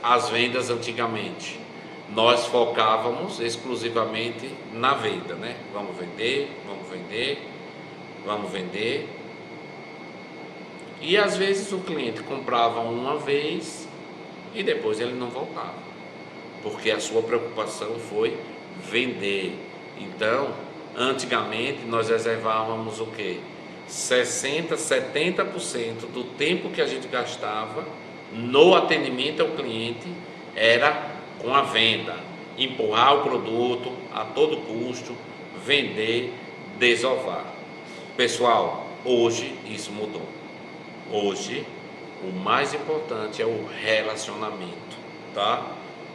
as vendas antigamente? Nós focávamos exclusivamente na venda, né? Vamos vender, vamos vender, vamos vender. E às vezes o cliente comprava uma vez e depois ele não voltava, porque a sua preocupação foi vender. Então, antigamente nós reservávamos o quê? 60%, 70% do tempo que a gente gastava no atendimento ao cliente era com a venda, empurrar o produto a todo custo, vender, desovar. Pessoal, hoje isso mudou. Hoje o mais importante é o relacionamento, tá?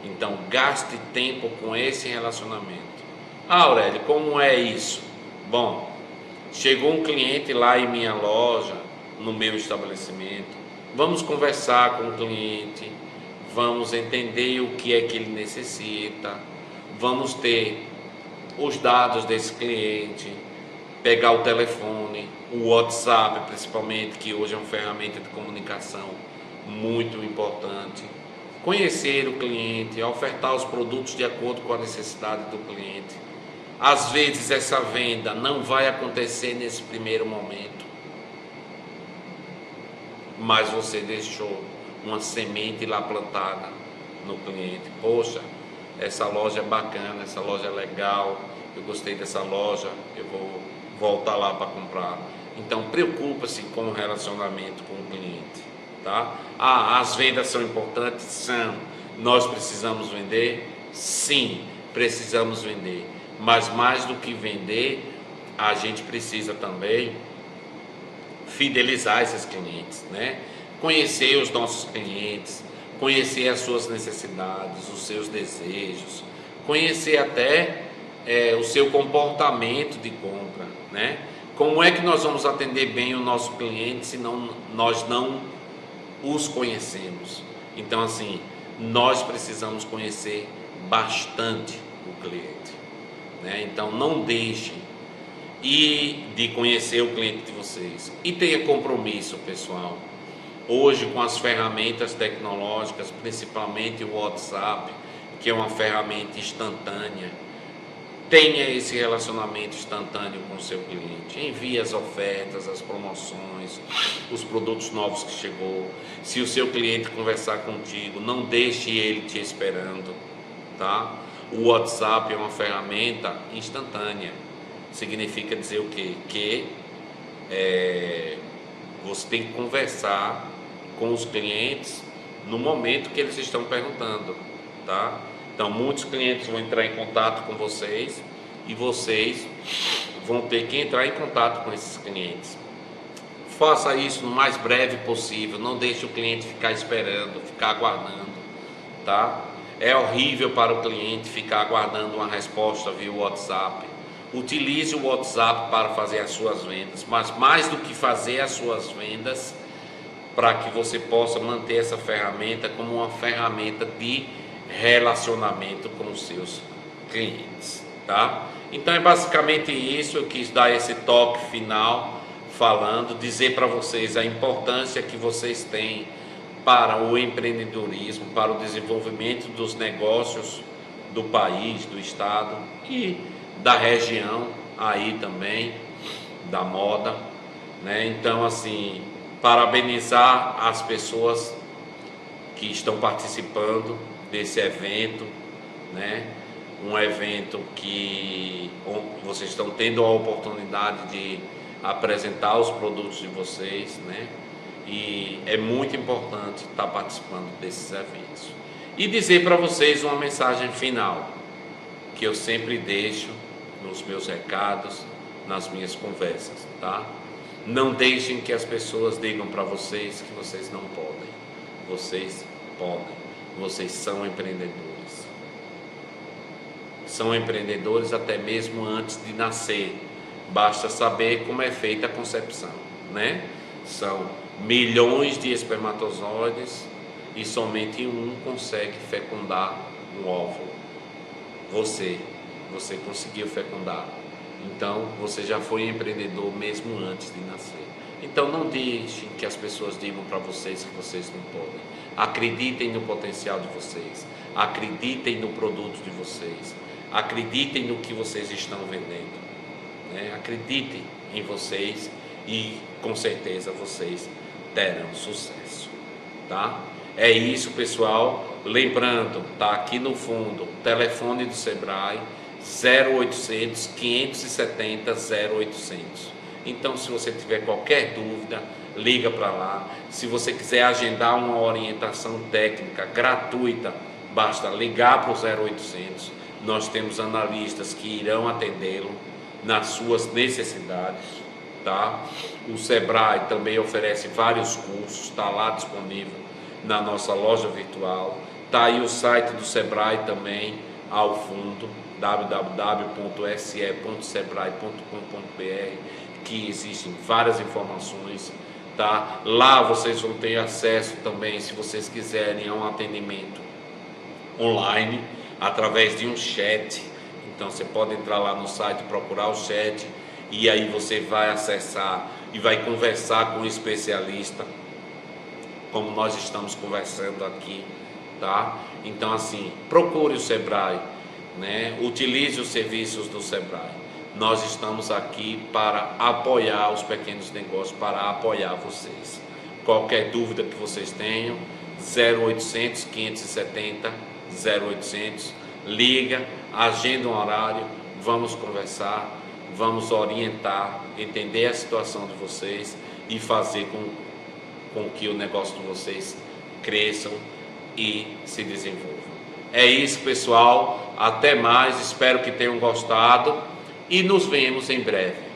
Então gaste tempo com esse relacionamento. Ah, Aurélio, como é isso? Bom, chegou um cliente lá em minha loja, no meu estabelecimento. Vamos conversar com o cliente, vamos entender o que é que ele necessita, vamos ter os dados desse cliente, pegar o telefone, o WhatsApp principalmente, que hoje é uma ferramenta de comunicação muito importante, conhecer o cliente, ofertar os produtos de acordo com a necessidade do cliente. Às vezes essa venda não vai acontecer nesse primeiro momento, mas você deixou uma semente lá plantada no cliente. Poxa, essa loja é bacana, essa loja é legal, eu gostei dessa loja, eu vou voltar lá para comprar. Então preocupa-se com o relacionamento com o cliente, tá? As vendas são importantes? São. Nós precisamos vender? Sim, precisamos vender. Mas mais do que vender, a gente precisa também fidelizar esses clientes, né? Conhecer os nossos clientes, conhecer as suas necessidades, os seus desejos, conhecer até o seu comportamento de compra, né? Como é que nós vamos atender bem o nosso cliente se nós não os conhecemos? Então, assim, nós precisamos conhecer bastante o cliente, né? Então, não deixem de conhecer o cliente de vocês. E tenha compromisso, pessoal. Hoje, com as ferramentas tecnológicas, principalmente o WhatsApp, que é uma ferramenta instantânea, tenha esse relacionamento instantâneo com o seu cliente. Envie as ofertas, as promoções, os produtos novos que chegou. Se o seu cliente conversar contigo, não deixe ele te esperando, tá? O WhatsApp é uma ferramenta instantânea. Significa dizer o quê? Que você tem que conversar com os clientes no momento que eles estão perguntando, tá? Então, muitos clientes vão entrar em contato com vocês e vocês vão ter que entrar em contato com esses clientes. Faça isso no mais breve possível, não deixe o cliente ficar esperando, ficar aguardando, tá? É horrível para o cliente ficar aguardando uma resposta via WhatsApp. Utilize o WhatsApp para fazer as suas vendas, mas mais do que fazer as suas vendas, para que você possa manter essa ferramenta como uma ferramenta de relacionamento com os seus clientes, tá? Então é basicamente isso. Eu quis dar esse toque final falando, dizer para vocês a importância que vocês têm para o empreendedorismo, para o desenvolvimento dos negócios do país, do estado e da região aí também, da moda, né? Então, assim, parabenizar as pessoas que estão participando desse evento, né? Um evento que vocês estão tendo a oportunidade de apresentar os produtos de vocês, né? E é muito importante estar participando desses eventos. E dizer para vocês uma mensagem final, que eu sempre deixo nos meus recados, nas minhas conversas, tá? Não deixem que as pessoas digam para vocês que vocês não podem. Vocês podem. Vocês são empreendedores. São empreendedores até mesmo antes de nascer. Basta saber como é feita a concepção, né? São milhões de espermatozoides e somente um consegue fecundar um óvulo. Você conseguiu fecundar. Então, você já foi empreendedor mesmo antes de nascer. Então, não deixem que as pessoas digam para vocês que vocês não podem. Acreditem no potencial de vocês. Acreditem no produto de vocês. Acreditem no que vocês estão vendendo, né? Acreditem em vocês e, com certeza, vocês terão sucesso, tá? É isso, pessoal. Lembrando, tá aqui no fundo, o telefone do Sebrae, 0800 570 0800. Então, se você tiver qualquer dúvida, liga para lá. Se você quiser agendar uma orientação técnica gratuita, basta ligar para o 0800. Nós temos analistas que irão atendê-lo nas suas necessidades, tá? O Sebrae também oferece vários cursos, está lá disponível na nossa loja virtual. Tá aí o site do Sebrae também ao fundo, www.se.sebrae.com.br, que existem várias informações, tá? Lá vocês vão ter acesso também, se vocês quiserem, a um atendimento online através de um chat. Então você pode entrar lá no site, procurar o chat e aí você vai acessar e vai conversar com um especialista, como nós estamos conversando aqui, tá? Então, assim, procure o Sebrae, né? Utilize os serviços do Sebrae. Nós estamos aqui para apoiar os pequenos negócios, para apoiar vocês. qualquer dúvida que vocês tenham, 0800 570 0800, liga, agenda um horário, vamos conversar, vamos orientar, entender a situação de vocês e fazer com que o negócio de vocês cresçam e se desenvolvam. É isso, pessoal. Até mais. Espero que tenham gostado e nos vemos em breve.